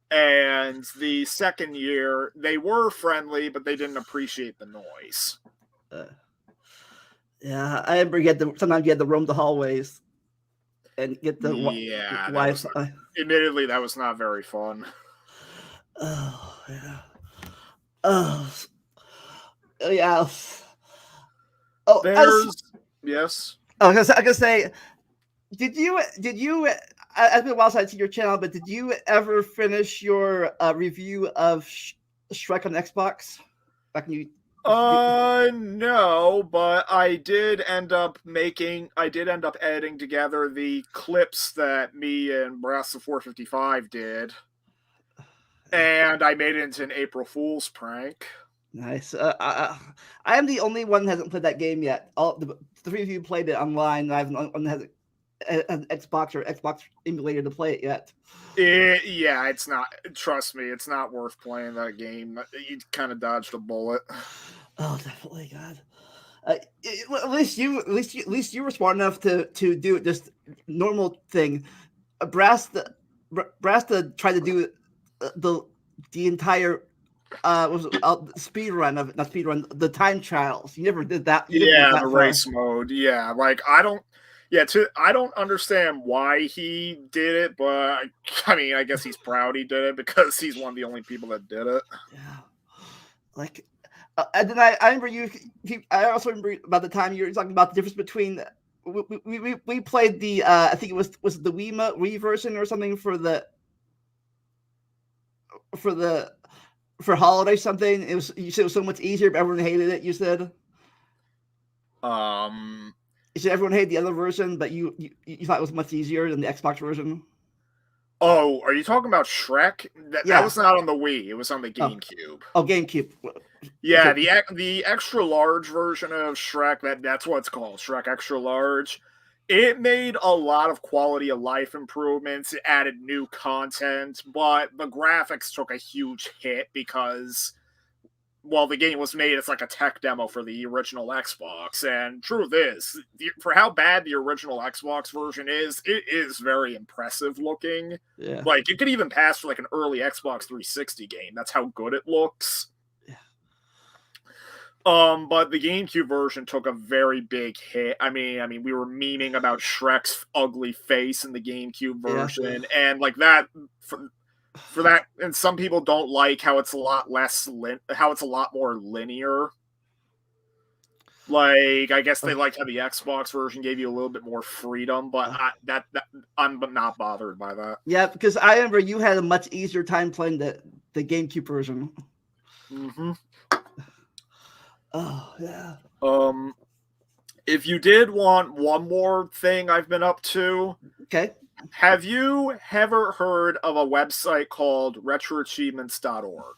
And the second year, they were friendly, but they didn't appreciate the noise. Yeah, I remember sometimes you had to roam the hallways and get the Wi-Fi. Admittedly, that was not very fun. Oh, yeah. Oh, yeah. Oh, yes. I was gonna say, did you? It's been a while since I've seen your channel, but did you ever finish your review of Shrek on Xbox? No, but I did end up editing together the clips that me and Brass of 455 did. And I made it into an April Fool's prank. Nice. I am the only one that hasn't played that game yet. The three of you played it online. I haven't has an Xbox or Xbox emulator to play it yet. Yeah, it's not. Trust me, it's not worth playing that game. You kind of dodged a bullet. Oh, definitely, God. At least you were smart enough to do just normal thing. Brass to try to do the entire speed run of not speed run, the time trials. You never did that. The race mode. Yeah, like I don't understand why he did it, but I mean, I guess he's proud he did it because he's one of the only people that did it. Yeah, like, and then I remember I also remember about the time you were talking about the difference between. We played the I think it was the Wii version or something for holiday something. You said it was so much easier, but everyone hated it. You said. You said everyone hated the other version, but you thought it was much easier than the Xbox version. Oh, are you talking about Shrek? That was not on the Wii. It was on the GameCube. Oh, GameCube. Yeah, okay. The extra large version of Shrek, that's what it's called, Shrek Extra Large. It made a lot of quality of life improvements. It added new content, but the graphics took a huge hit because, well, the game was made as like a tech demo for the original Xbox. And truth is, for how bad the original Xbox version is, it is very impressive looking. Yeah. Like, it could even pass for like an early Xbox 360 game. That's how good it looks. But the GameCube version took a very big hit. I mean, we were memeing about Shrek's ugly face in the GameCube version, and like that for that. And some people don't like how it's a lot less how it's a lot more linear. Like, I guess they liked how the Xbox version gave you a little bit more freedom, but I'm not bothered by that. Yeah, because I remember you had a much easier time playing the GameCube version. Mm-hmm. Oh yeah. If you did want one more thing I've been up to, okay. Have you ever heard of a website called retroachievements.org?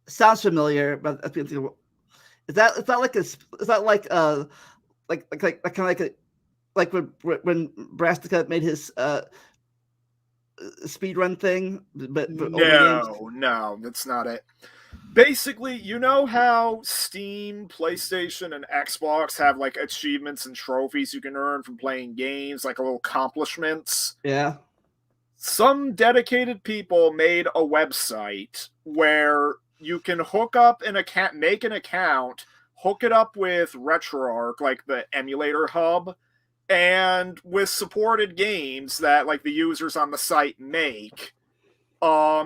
Sounds familiar, but is that like when Brastica made his speedrun thing, but no, that's not it. Basically, you know how Steam, PlayStation, and Xbox have like achievements and trophies you can earn from playing games, like little accomplishments? Yeah. Some dedicated people made a website where you can hook up an account, make an account, hook it up with RetroArch, like the emulator hub, and with supported games that like the users on the site make,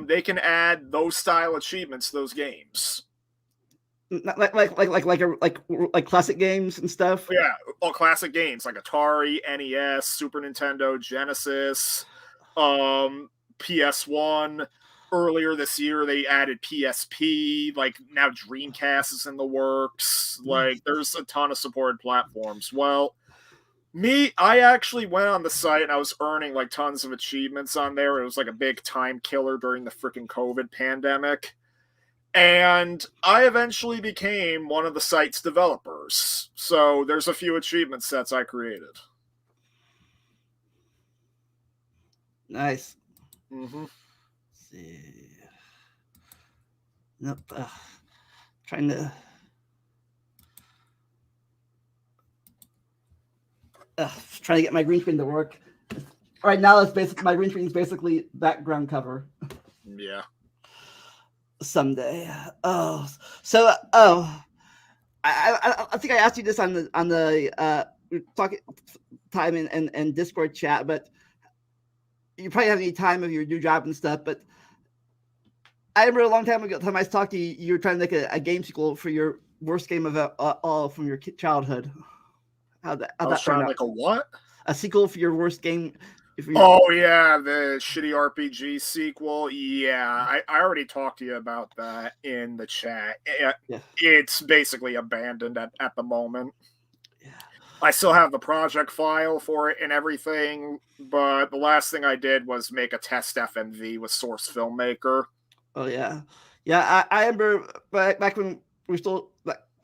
they can add those style achievements to those games. Like classic games and stuff. Yeah, all classic games like Atari, NES, Super Nintendo, Genesis, PS1. Earlier this year, they added PSP. Like now, Dreamcast is in the works. Like there's a ton of supported platforms. Well, I actually went on the site and I was earning like tons of achievements on there. It was like a big time killer during the freaking COVID pandemic. And I eventually became one of the site's developers. So there's a few achievement sets I created. Nice. Mm-hmm. Let's see. Nope. Trying to. Trying to get my green screen to work. Right now, my green screen is basically background cover. Yeah. Someday. I think I asked you this on the talking time and Discord chat, but you probably have any time of your new job and stuff. But I remember a long time ago, time I talked to you, you were trying to make a game sequel for your worst game of all from your childhood. How'd that turn out? Like a what? A sequel for your worst game. Oh yeah, the shitty RPG sequel. Yeah, I already talked to you about that in the chat. Yeah. It's basically abandoned at the moment. Yeah. I still have the project file for it and everything, but the last thing I did was make a test FMV with Source Filmmaker. Oh yeah, yeah. I remember back when we were still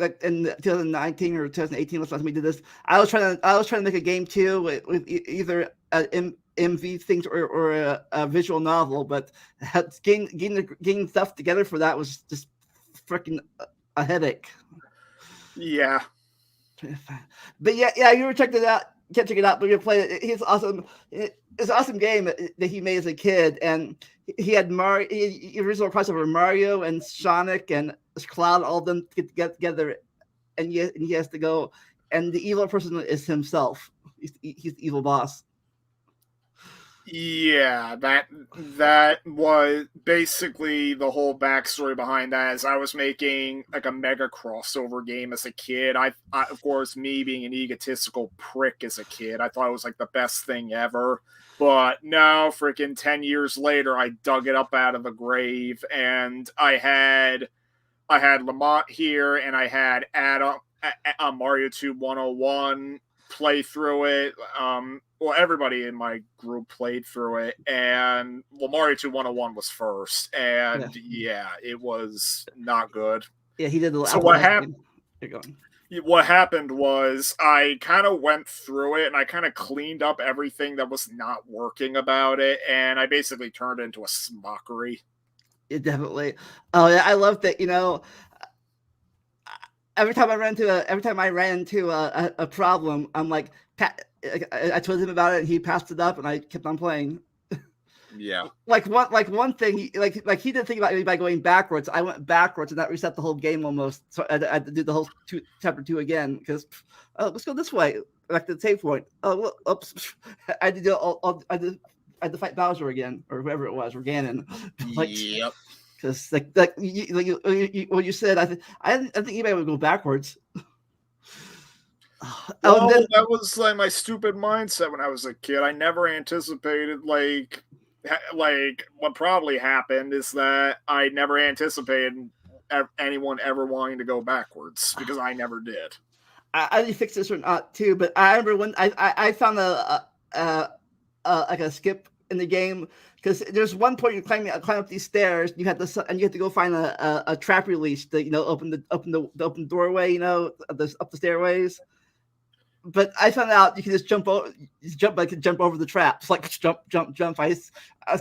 like in 2019 or 2018 last time we did this. I was trying to make a game too with either MV things or a visual novel, but getting stuff together for that was just freaking a headache. Yeah. But yeah, you were checking it out. Can't check it out, but you play it. It's awesome. It's an awesome game that he made as a kid, and he had original crossover Mario and Sonic and Cloud, all of them get together, and he has to go. And the evil person is himself. He's the evil boss. Yeah, that was basically the whole backstory behind that. Is I was making like a mega crossover game as a kid. I of course, me being an egotistical prick as a kid, I thought it was like the best thing ever. But no, freaking 10 years later, I dug it up out of the grave, and I had Lamont here, and I had Adam Mario Tube 101 play through it. Well, everybody in my group played through it, and Mario 2 101 was first, and yeah, it was not good. Yeah, he did the. So what happened? What happened was I kind of went through it and I kind of cleaned up everything that was not working about it, and I basically turned it into a mockery. Yeah, definitely. Oh yeah, I love that. You know, every time I ran into a problem, I'm like, I told him about it, and he passed it up, and I kept on playing. Yeah. Like one thing, he didn't think about anybody going backwards. I went backwards, and that reset the whole game almost. So I had to do the whole chapter 2 again because let's go this way, back to the save point. Oh, look, oops! I had to do I had to fight Bowser again, or whoever it was, or Ganon. Yep. Because what you said, I didn't think anybody would go backwards. Well, that was like my stupid mindset when I was a kid. I never anticipated like what probably happened is that I never anticipated anyone ever wanting to go backwards because I never did. I didn't fix this or not too, but I remember when I found like a skip in the game because there's one point you climb up these stairs. You have to go find a trap release to open the doorway up the stairways. But I found out you can just jump over the traps, like jump. I was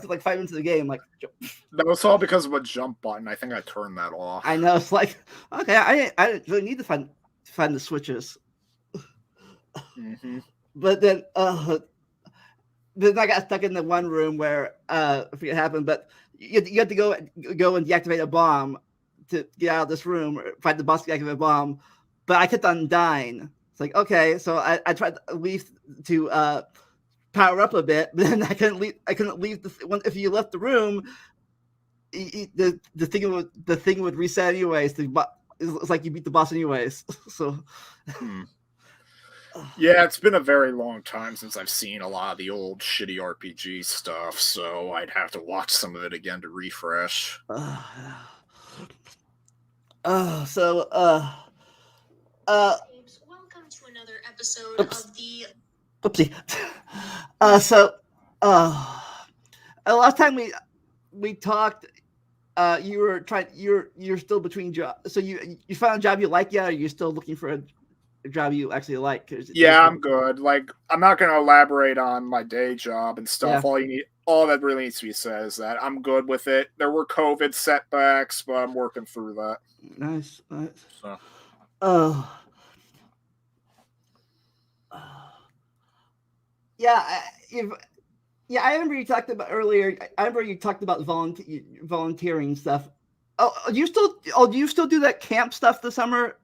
like 5 minutes of the game, like jump. That was all because of a jump button. I think I turned that off. I know, it's like okay, I didn't really need to find the switches. Mm-hmm. But then I got stuck in the one room where I forget what happened, but you had to go and deactivate a bomb to get out of this room, or find the boss to deactivate a bomb. But I kept on dying. It's like, okay, so I tried to leave to power up a bit, but then I couldn't leave. If you left the room, the thing would reset anyways. It's like you beat the boss anyways. So. Yeah, it's been a very long time since I've seen a lot of the old shitty RPG stuff, so I'd have to watch some of it again to refresh. Welcome to another episode of the. Oopsie. Last time we talked, you're still between jobs. So you found a job you like yet, or are you still looking for a job you actually like? Yeah, I'm good. Like, I'm not going to elaborate on my day job and stuff. Yeah. All that really needs to be said is that I'm good with it. There were COVID setbacks, but I'm working through that. Nice. So. I remember you talked about earlier. I remember you talked about volunteering stuff. Do you still do that camp stuff this summer?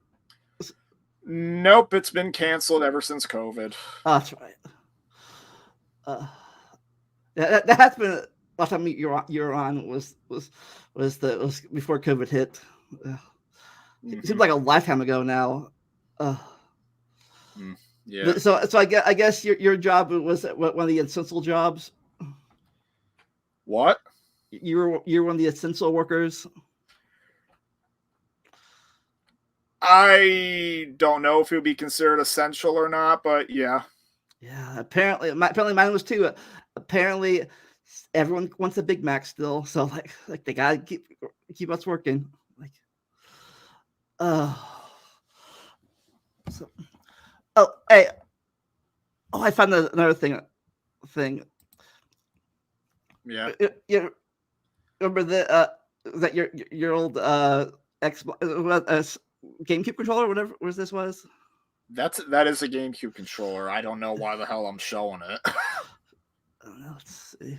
Nope, it's been canceled ever since COVID. Oh, that's right. That's been last time you're on was before COVID hit. It seems like a lifetime ago now. Yeah. So I guess your job was one of the essential jobs. What? You're one of the essential workers. I don't know if it would be considered essential or not, but yeah. Yeah, apparently mine was too. Apparently, everyone wants a Big Mac still, so like they gotta keep us working. Like, I found another thing. Yeah. You remember that your old Xbox GameCube controller, whatever this was? That is a GameCube controller. I don't know why the hell I'm showing it. Let's see.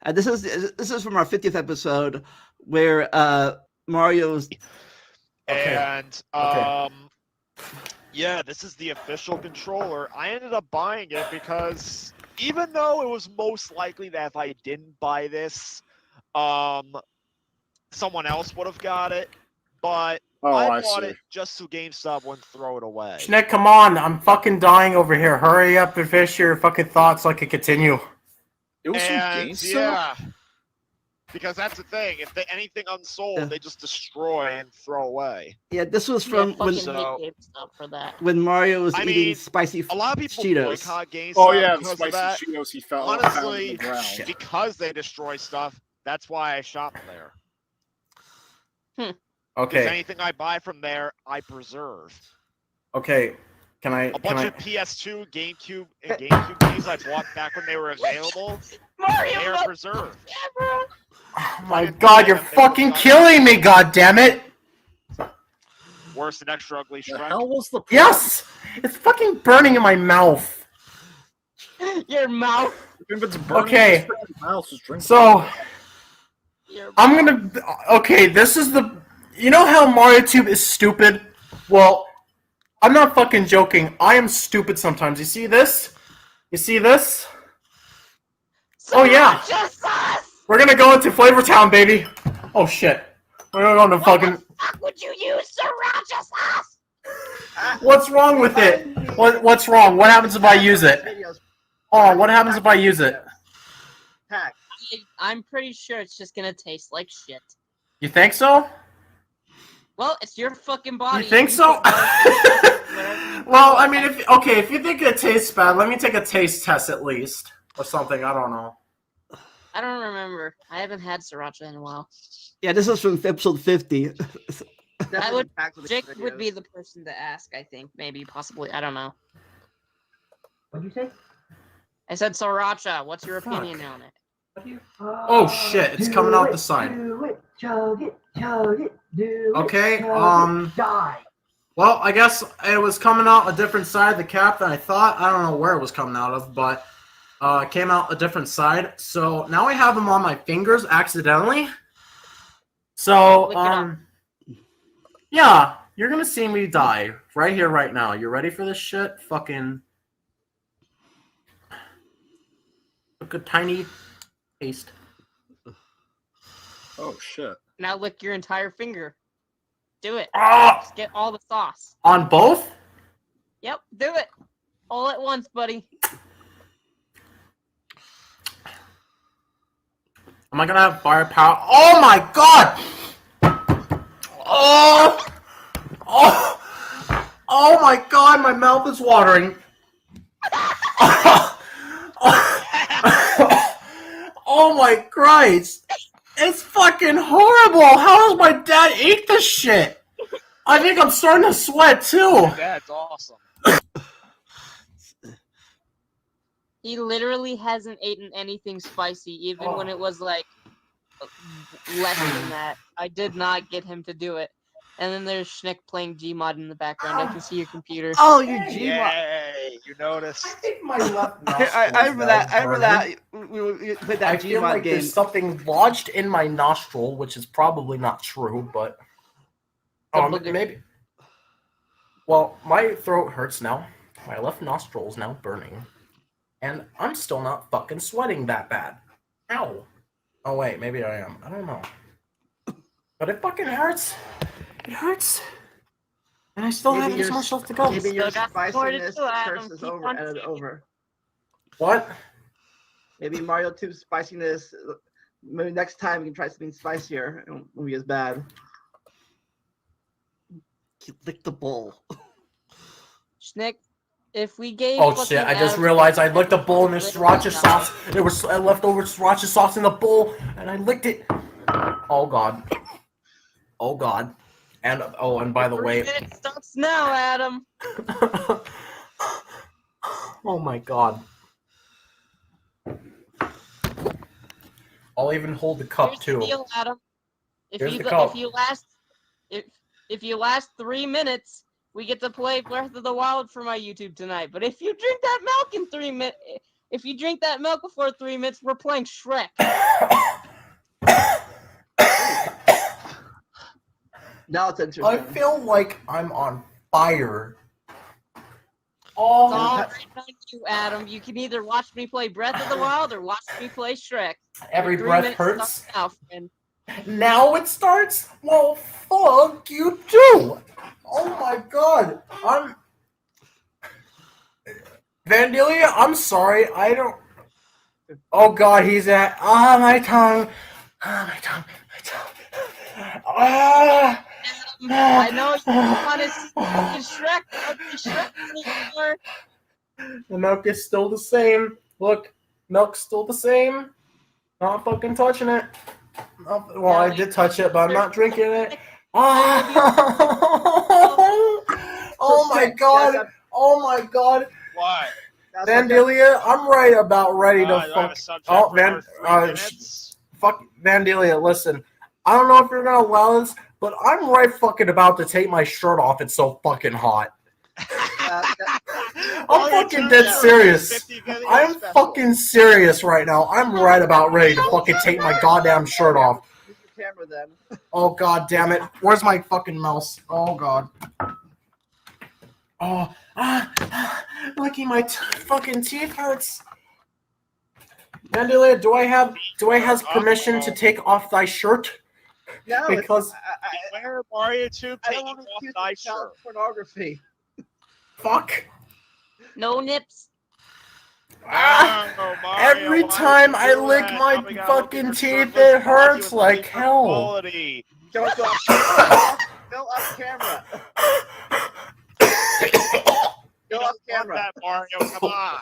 This is from our 50th episode where Mario's. And yeah, this is the official controller. I ended up buying it because even though it was most likely that if I didn't buy this, someone else would have got it, but I bought it just so GameStop wouldn't throw it away. Schnick, come on. I'm fucking dying over here. Hurry up and finish your fucking thoughts so I can continue. It was from GameStop? Yeah. Because that's the thing. If anything unsold, they just destroy and throw away. Yeah, this was from when Mario was eating spicy a lot of people Cheetos. boycott GameStop. Oh yeah, the because of spicy that. Cheetos he fell Honestly, on the ground. because they destroy stuff, that's why I shop there. Okay. Because anything I buy from there, I preserve. Okay. Can I? A bunch of PS2, GameCube, and GameCube games I bought back when they were available, they are preserved. Oh my god, you're fucking killing me, god damn it! Worse than Extra Ugly Shrek. hell was the Yes! It's fucking burning in my mouth. Your mouth. If it's burning, Okay. my mouth, just drink So I'm gonna. Okay, this is the. You know how Mario Tube is stupid? Well, I'm not fucking joking. I am stupid sometimes. You see this? You see this? Oh yeah. We're gonna go into Flavor Town, baby. Oh shit. We're gonna go into fucking. Fuck would you use sriracha sauce? What's wrong with it? What's wrong? What happens if I use it? Oh, what happens if I use it? I'm pretty sure it's just gonna taste like shit. You think so? Well, it's your fucking body. You think so? Well, I mean, if you think it tastes bad, let me take a taste test at least, or something. I don't know. I don't remember. I haven't had sriracha in a while. Yeah, this is from episode 50. Jake would be the person to ask. I think maybe possibly. I don't know. What'd you say? I said sriracha. What's your opinion on it? Oh shit! It's coming out the side. Do it, chug it, do Okay. it, chug it, die. Well, I guess it was coming out a different side of the cap than I thought. I don't know where it was coming out of, but it came out a different side. So now I have them on my fingers accidentally. So yeah, you're gonna see me die right here, right now. You ready for this shit? Fucking look a tiny taste. Oh shit! Now lick your entire finger. Do it. Ah! Just get all the sauce. On both? Yep, do it. All at once, buddy. Am I gonna have firepower? Oh my god! Oh! Oh my god, my mouth is watering. Oh my Christ! It's fucking horrible! How does my dad eat this shit? I think I'm starting to sweat too. That's awesome. He literally hasn't eaten anything spicy, even when it was like less than that. I did not get him to do it. And then there's Schnick playing Gmod in the background. I can see your computer. Oh, you Gmod. Yay! You noticed. My left I remember that. I remember that. We played that I feel Gmod like game. there's something lodged in my nostril, which is probably not true, but maybe. Well, my throat hurts now. My left nostril is now burning, and I'm still not fucking sweating that bad. Ow! Oh wait, maybe I am. I don't know. But it fucking hurts. It hurts. And I still have this much left to go. Maybe your Still got spiciness 42, Adam. curse is Keep over on and singing. over. What? Maybe Mario 2's spiciness. Maybe next time we can try something spicier. It won't be as bad. You licked the bowl. Schnick, if we gave. Oh shit, I just realized I licked a bowl and there's sriracha sauce. There was leftover sriracha sauce in the bowl, and I licked it. Oh god. Oh god. And and by the way. 3 minutes starts now, Adam. Oh my god. I'll even hold the cup Here's too. the deal, Adam. Here's the cup. If you last 3 minutes, we get to play Breath of the Wild for my YouTube tonight. But if you drink that milk in 3 minutes, if you drink that milk before 3 minutes, we're playing Shrek. Now it's interesting. I feel like I'm on fire. It's all right on you, Adam. You can either watch me play Breath of the Wild or watch me play Shrek. Every Your 3 breath minutes hurts. starts now, friend. Now it starts? Well, fuck you too. Oh my god. Vandalia, I'm sorry. I don't. Oh god, he's at. My tongue. My tongue. I know you want to see Shrek, but the Shrek anymore. The milk is still the same. Look, milk's still the same. Not fucking touching it. Well, I did touch it, but I'm not drinking it. Oh my god! Oh my god! Why? Vandalia, I'm about ready to fuck. Oh, fuck Vandalia. Listen, I don't know if you're gonna allow this, but I'm fucking about to take my shirt off. It's so fucking hot. I'm fucking dead serious. I'm fucking serious right now. I'm right about ready to fucking take my goddamn shirt off. Use your camera then. Oh god damn it. Where's my fucking mouse? Oh god. Oh, lucky my fucking teeth hurts. Mandalay, do I have permission to take off thy shirt? No, Because Where Mario Tube I taking don't want to off accuse thy of child shirt? pornography. fuck. No nips. Oh, Mario, Every why would time you I do lick that? my Now we gotta look at fucking your teeth, shirtless it body hurts with like different hell. quality. Don't go off. Go off camera. Go off camera. That Mario, come on.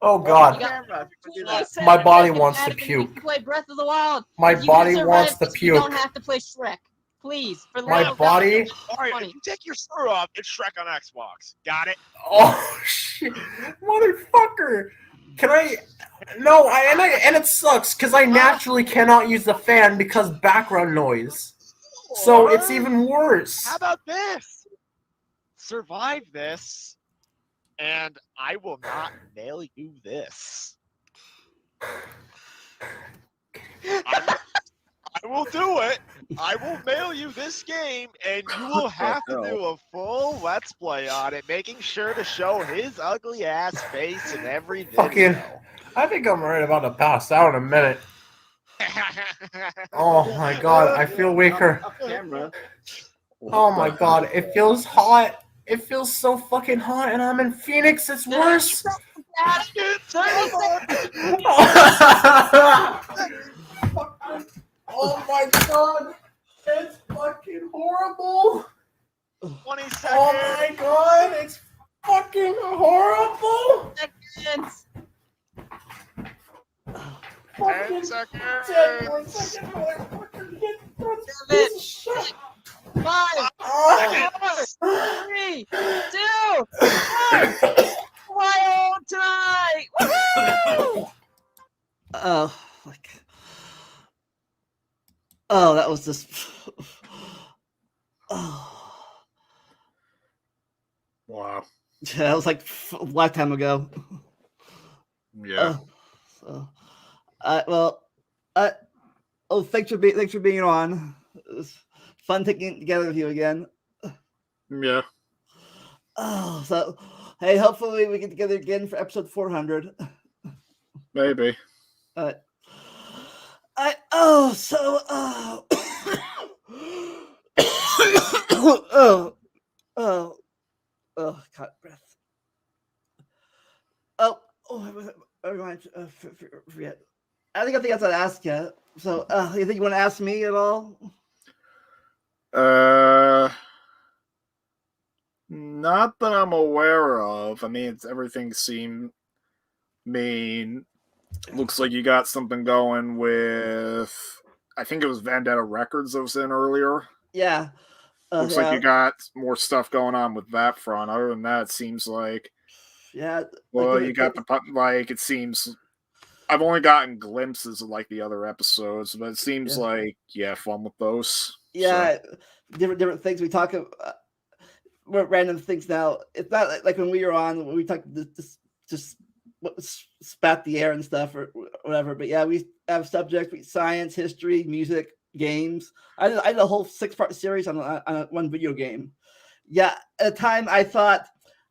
Oh Go god. off camera. if you do I that. said My body Shrek and wants to Adam and you puke. can play Breath of the Wild. My If you body can wants survive to this, you don't puke. have to play Shrek. Please, for the My love of God, body- it's Mario, funny. if you take your shirt off, it's Shrek on Xbox. Got it? Oh shit, motherfucker! Can I? No, and it sucks because I naturally cannot use the fan because background noise. So it's even worse. How about this? Survive this, and I will not mail you this. I will do it. I will mail you this game, and you will have to do a full Let's Play on it, making sure to show his ugly ass face in every video. Fucking, I think I'm right about to pass out in a minute. Oh my god, I feel weaker. Off camera. Oh my god, it feels hot. It feels so fucking hot, and I'm in Phoenix. It's worse. Oh my god, it's fucking horrible. 20 seconds. Oh my god, it's fucking horrible. 10 seconds. 10 more seconds. Motherfucker, get this shit. 5, Oh. 4, 3, 2, 1. My own time. Woohoo! Oh, like. Oh, that was just. Oh. Wow. Yeah, that was like a lifetime ago. Yeah. So, well, oh, thanks for being on. It was fun taking it together with you again. Yeah. Oh, so hey, hopefully we get together again for episode 400. Maybe. Cut breath. Forget. I think that's what I asked you. So, you think you want to ask me at all? Not that I'm aware of. I mean, everything looks like you got something going with, I think it was Vendetta Records that was in earlier. Yeah. Looks like you got more stuff going on with that front. Other than that, it seems like, yeah. well, you got it seems, I've only gotten glimpses of like the other episodes, but it seems like, fun with those. Yeah. So. Different things we talk about. Random things now. It's not like when we were on, when we talked just spat the air and stuff or whatever. But yeah, we have subjects, science, history, music, games. I did a whole 6-part series on one video game. Yeah, at the time I thought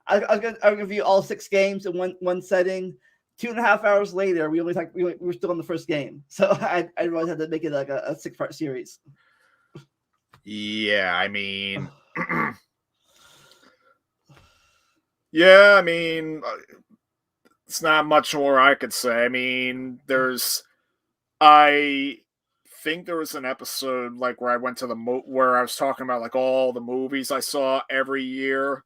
I was gonna review all 6 games in one setting. 2.5 hours later, we were still on the first game. So I realized I had to make it like a 6-part series. Yeah, I mean. Yeah, I mean, it's not much more I could say. I mean, I think there was an episode like where I went to where I was talking about like all the movies I saw every year.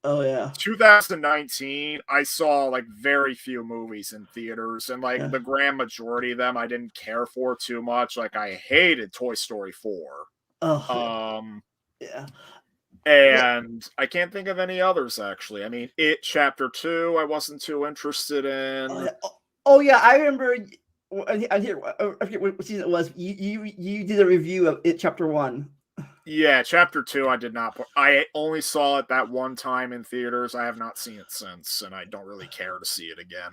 Oh yeah. 2019, I saw like very few movies in theaters, and like the grand majority of them I didn't care for too much. Like I hated Toy Story 4. Oh. Yeah. And I can't think of any others, actually. I mean, It Chapter 2, I wasn't too interested in. Oh yeah, I remember. I forget what season it was. You did a review of It Chapter 1. Yeah, Chapter 2 I did not. I only saw it that one time in theaters. I have not seen it since, and I don't really care to see it again.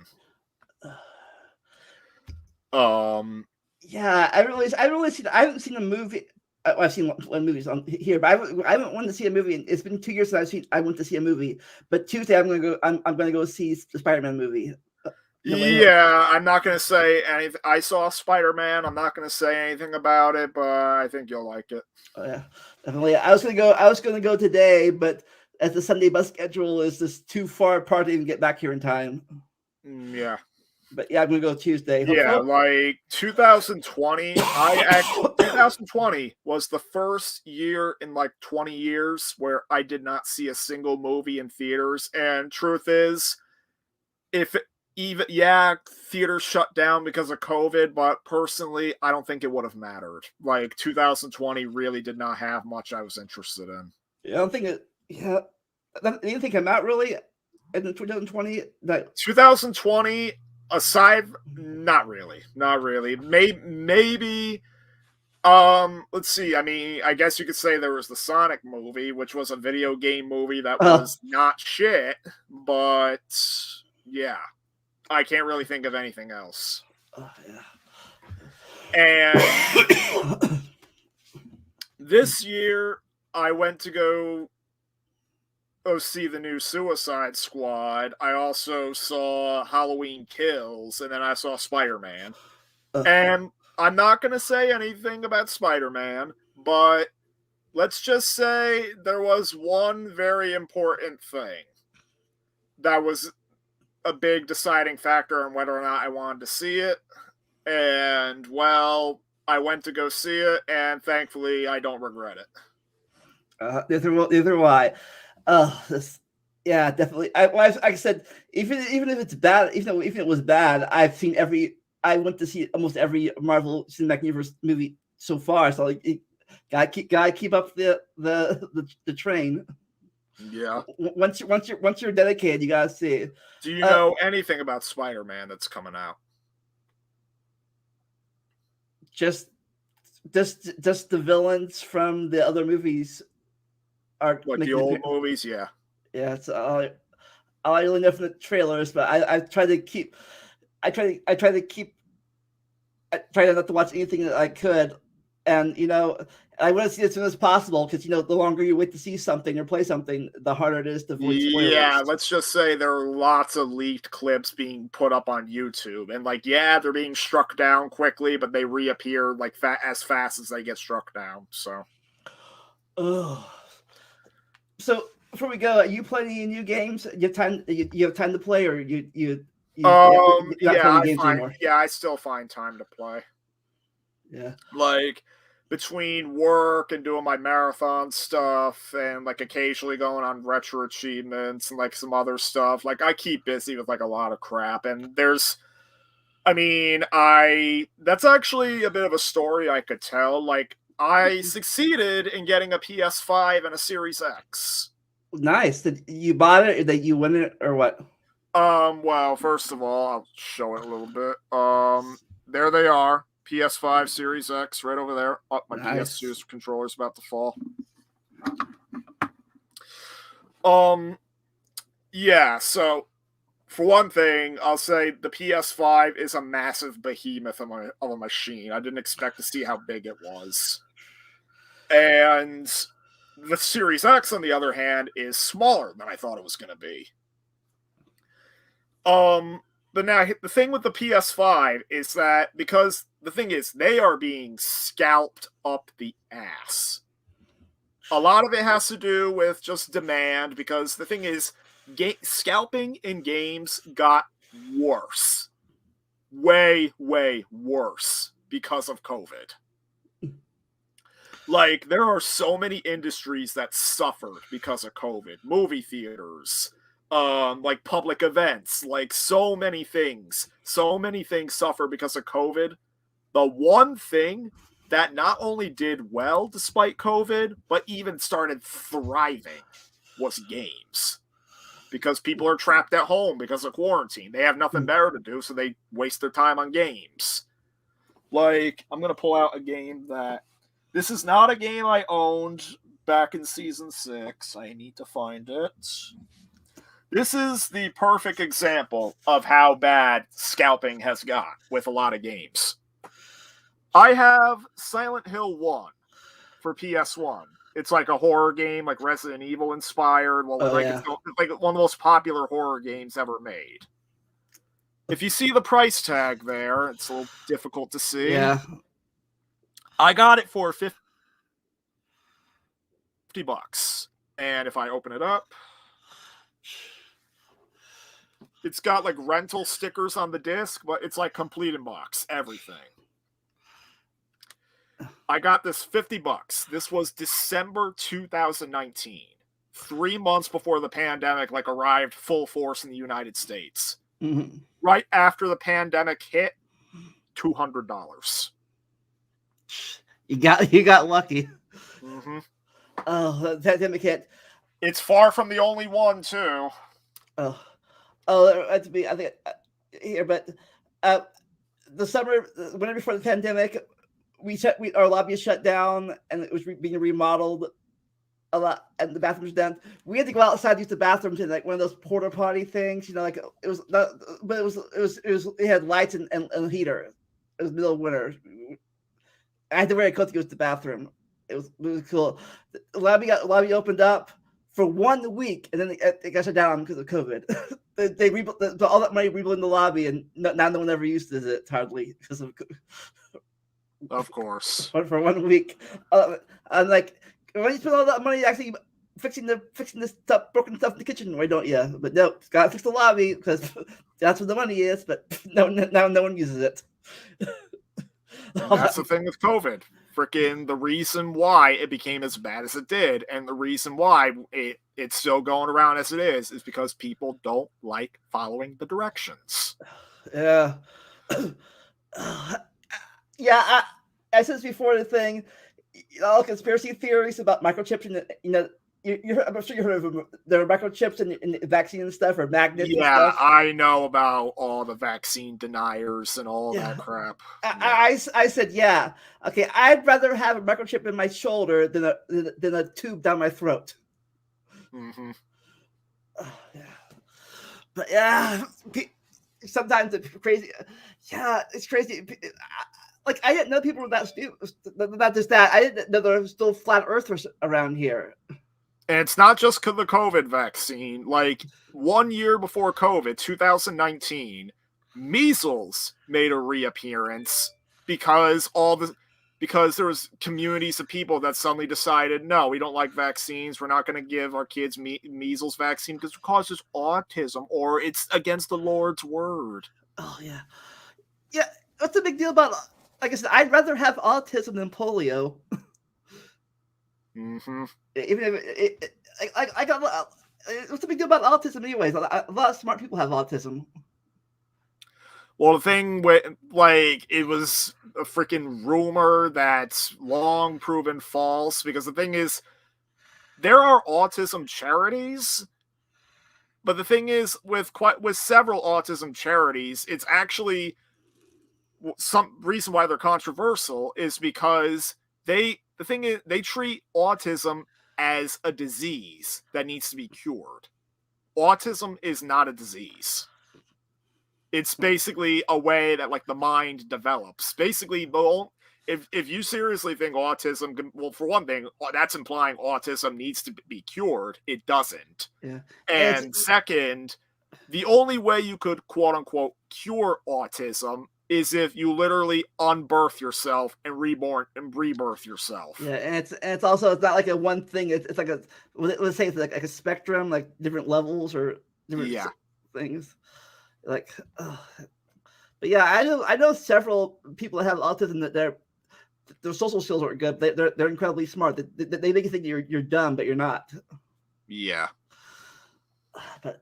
Yeah, I haven't seen a movie. I've seen one movies on here, but I haven't wanted to see a movie. And it's been 2 years since I went to see a movie. But Tuesday I'm gonna go see the Spider-Man movie. Yeah, I'm not gonna say anything. I saw Spider-Man. I'm not gonna say anything about it, but I think you'll like it. Oh, yeah, definitely. I was gonna go today, but as the Sunday bus schedule is just too far apart to even get back here in time. Yeah. But yeah, I'm gonna go Tuesday. Yeah, like 2020. 2020 was the first year in like 20 years where I did not see a single movie in theaters. And truth is, theaters shut down because of COVID, but personally, I don't think it would have mattered. Like 2020 really did not have much I was interested in. I don't think it. Yeah, anything came out really in 2020. 2020. Aside, not really. Maybe. Let's see. I mean, I guess you could say there was the Sonic movie, which was a video game movie that was not shit, but yeah, I can't really think of anything else. And this year, I went to go see the new Suicide Squad. I also saw Halloween Kills, and then I saw Spider-Man. And I'm not going to say anything about Spider-Man, but let's just say there was one very important thing that was a big deciding factor on whether or not I wanted to see it. And, well, I went to go see it, and thankfully I don't regret it. Neither will I. Yeah, definitely. Like I said, even if it's bad, even if it was bad, I went to see almost every Marvel Cinematic Universe movie so far. So like, gotta keep up the train. Yeah. Once you're dedicated, you gotta see. Do you know anything about Spider-Man that's coming out? Just the villains from the other movies are like the old movies. Yeah, it's all I really know from the trailers, but I try not to watch anything that I could, and I want to see it as soon as possible because the longer you wait to see something or play something, the harder it is to avoid spoilers. Yeah, let's just say there are lots of leaked clips being put up on YouTube, and they're being struck down quickly, but they reappear as fast as they get struck down. So, So before we go, are you playing any new games? You have time to play, or you not playing games anymore? Yeah, I still find time to play. Yeah, like between work and doing my marathon stuff, and occasionally going on retro achievements and some other stuff. I keep busy with a lot of crap, and that's actually a bit of a story I could tell. I succeeded in getting a PS5 and a Series X. Nice. Did you bought it, or that you win it, or what? Well, first of all, I'll show it a little bit. There they are. PS5 Series X right over there. Oh, my PS2's controller's about to fall. Yeah, so for one thing, I'll say the PS5 is a massive behemoth of a machine. I didn't expect to see how big it was. And the Series X, on the other hand, is smaller than I thought it was going to be. But now the thing with the PS5 is that because the thing is they are being scalped up the ass. A lot of it has to do with just demand, because the thing is scalping in games got worse. Way, way worse because of COVID. There are so many industries that suffered because of COVID. Movie theaters, public events, so many things. So many things suffer because of COVID. The one thing that not only did well despite COVID, but even started thriving was games. Because people are trapped at home because of quarantine. They have nothing better to do, so they waste their time on games. I'm going to pull out a game that This is not a game I owned back in Season 6. I need to find it. This is the perfect example of how bad scalping has got with a lot of games. I have Silent Hill 1 for PS1. It's like a horror game, like Resident Evil inspired. Well, it's like one of the most popular horror games ever made. If you see the price tag there, it's a little difficult to see. Yeah. I got it for $50. And if I open it up, it's got like rental stickers on the disc, but it's like complete in box, everything. I got this $50. This was December 2019, 3 months before the pandemic arrived full force in the United States. Mm-hmm. Right after the pandemic hit, $200. You got lucky. Mm-hmm. Oh, the pandemic hit. It's far from the only one, too. To be, I think here, but the summer, whenever before the pandemic, our lobby was shut down and it was being remodeled a lot, and the bathrooms down. We had to go outside to use the bathrooms in like one of those porta potty things, like it was not, but it had lights and heater. It was middle of winter. I had to wear a coat to go to the bathroom. It was really cool. The lobby opened up for 1 week, and then it got shut down because of COVID. they rebuilt all that money rebuilt in the lobby, and now no one ever uses it hardly because of. Of course. For 1 week, I'm like, why do you spend all that money actually fixing this stuff, broken stuff in the kitchen? Why don't you? But no, gotta fix the lobby because that's where the money is. But now no one uses it. That's the thing with COVID. Freaking the reason why it became as bad as it did, and the reason why it's still going around as it is because people don't like following the directions. Yeah. Yeah, I said this before, the thing, all conspiracy theories about microchips, and I'm sure you heard of them. There are microchips in vaccine and stuff, or magnets. Yeah, and stuff. I know about all the vaccine deniers and all that crap. I said, yeah, okay. I'd rather have a microchip in my shoulder than a tube down my throat. Mm-hmm. Yeah. But yeah, sometimes it's crazy. Yeah, it's crazy. Like, I didn't know people were that stupid. Not just that, I didn't know there were still flat earthers around here. And it's not just the COVID vaccine. Like 1 year before COVID, 2019, measles made a reappearance because there was communities of people that suddenly decided, no, we don't like vaccines. We're not going to give our kids measles vaccine because it causes autism or it's against the Lord's word. Oh yeah, yeah. What's the big deal about? Like I said, I'd rather have autism than polio. Mm-hmm. Even if I got. What's the big deal about autism, anyways? A lot of smart people have autism. Well, the thing with it was a freaking rumor that's long proven false. Because the thing is, there are autism charities, but the thing is, with several autism charities, it's actually some reason why they're controversial is because they treat autism as a disease that needs to be cured. Autism is not a disease. It's basically a way that the mind develops. Basically, if you seriously think autism, well, for one thing, that's implying autism needs to be cured. It doesn't. Yeah. And second, the only way you could quote unquote cure autism is if you literally unbirth yourself and rebirth yourself. Yeah, and it's also, it's not like a one thing. It's like let's say it's like a spectrum, like different levels or different things. But yeah, I know several people that have autism that their social skills aren't good. They're incredibly smart. They make you think you're dumb, but you're not. Yeah. But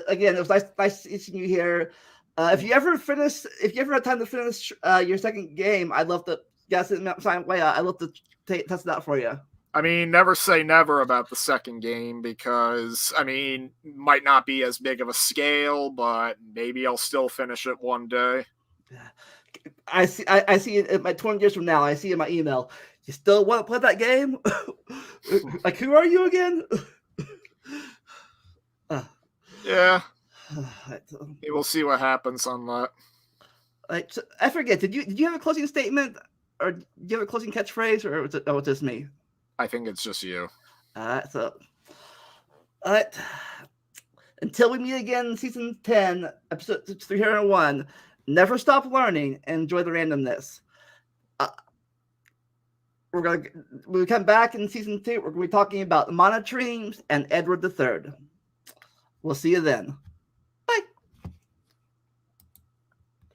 again, it was nice seeing you here. If you ever have time to finish your second game, I'd love to. I'd love to test it out for you. I mean, never say never about the second game because it might not be as big of a scale, but maybe I'll still finish it one day. I see it 20 years from now. I see in my email. You still want to play that game? Like, who are you again? Yeah. We'll see what happens on that. So, I forget. Did you have a closing statement, or do you have a closing catchphrase, or was it just me? I think it's just you. All right. Until we meet again in season 10, episode 301, never stop learning and enjoy the randomness. We'll come back in season 2. We're going to be talking about monotremes and Edward III. We'll see you then.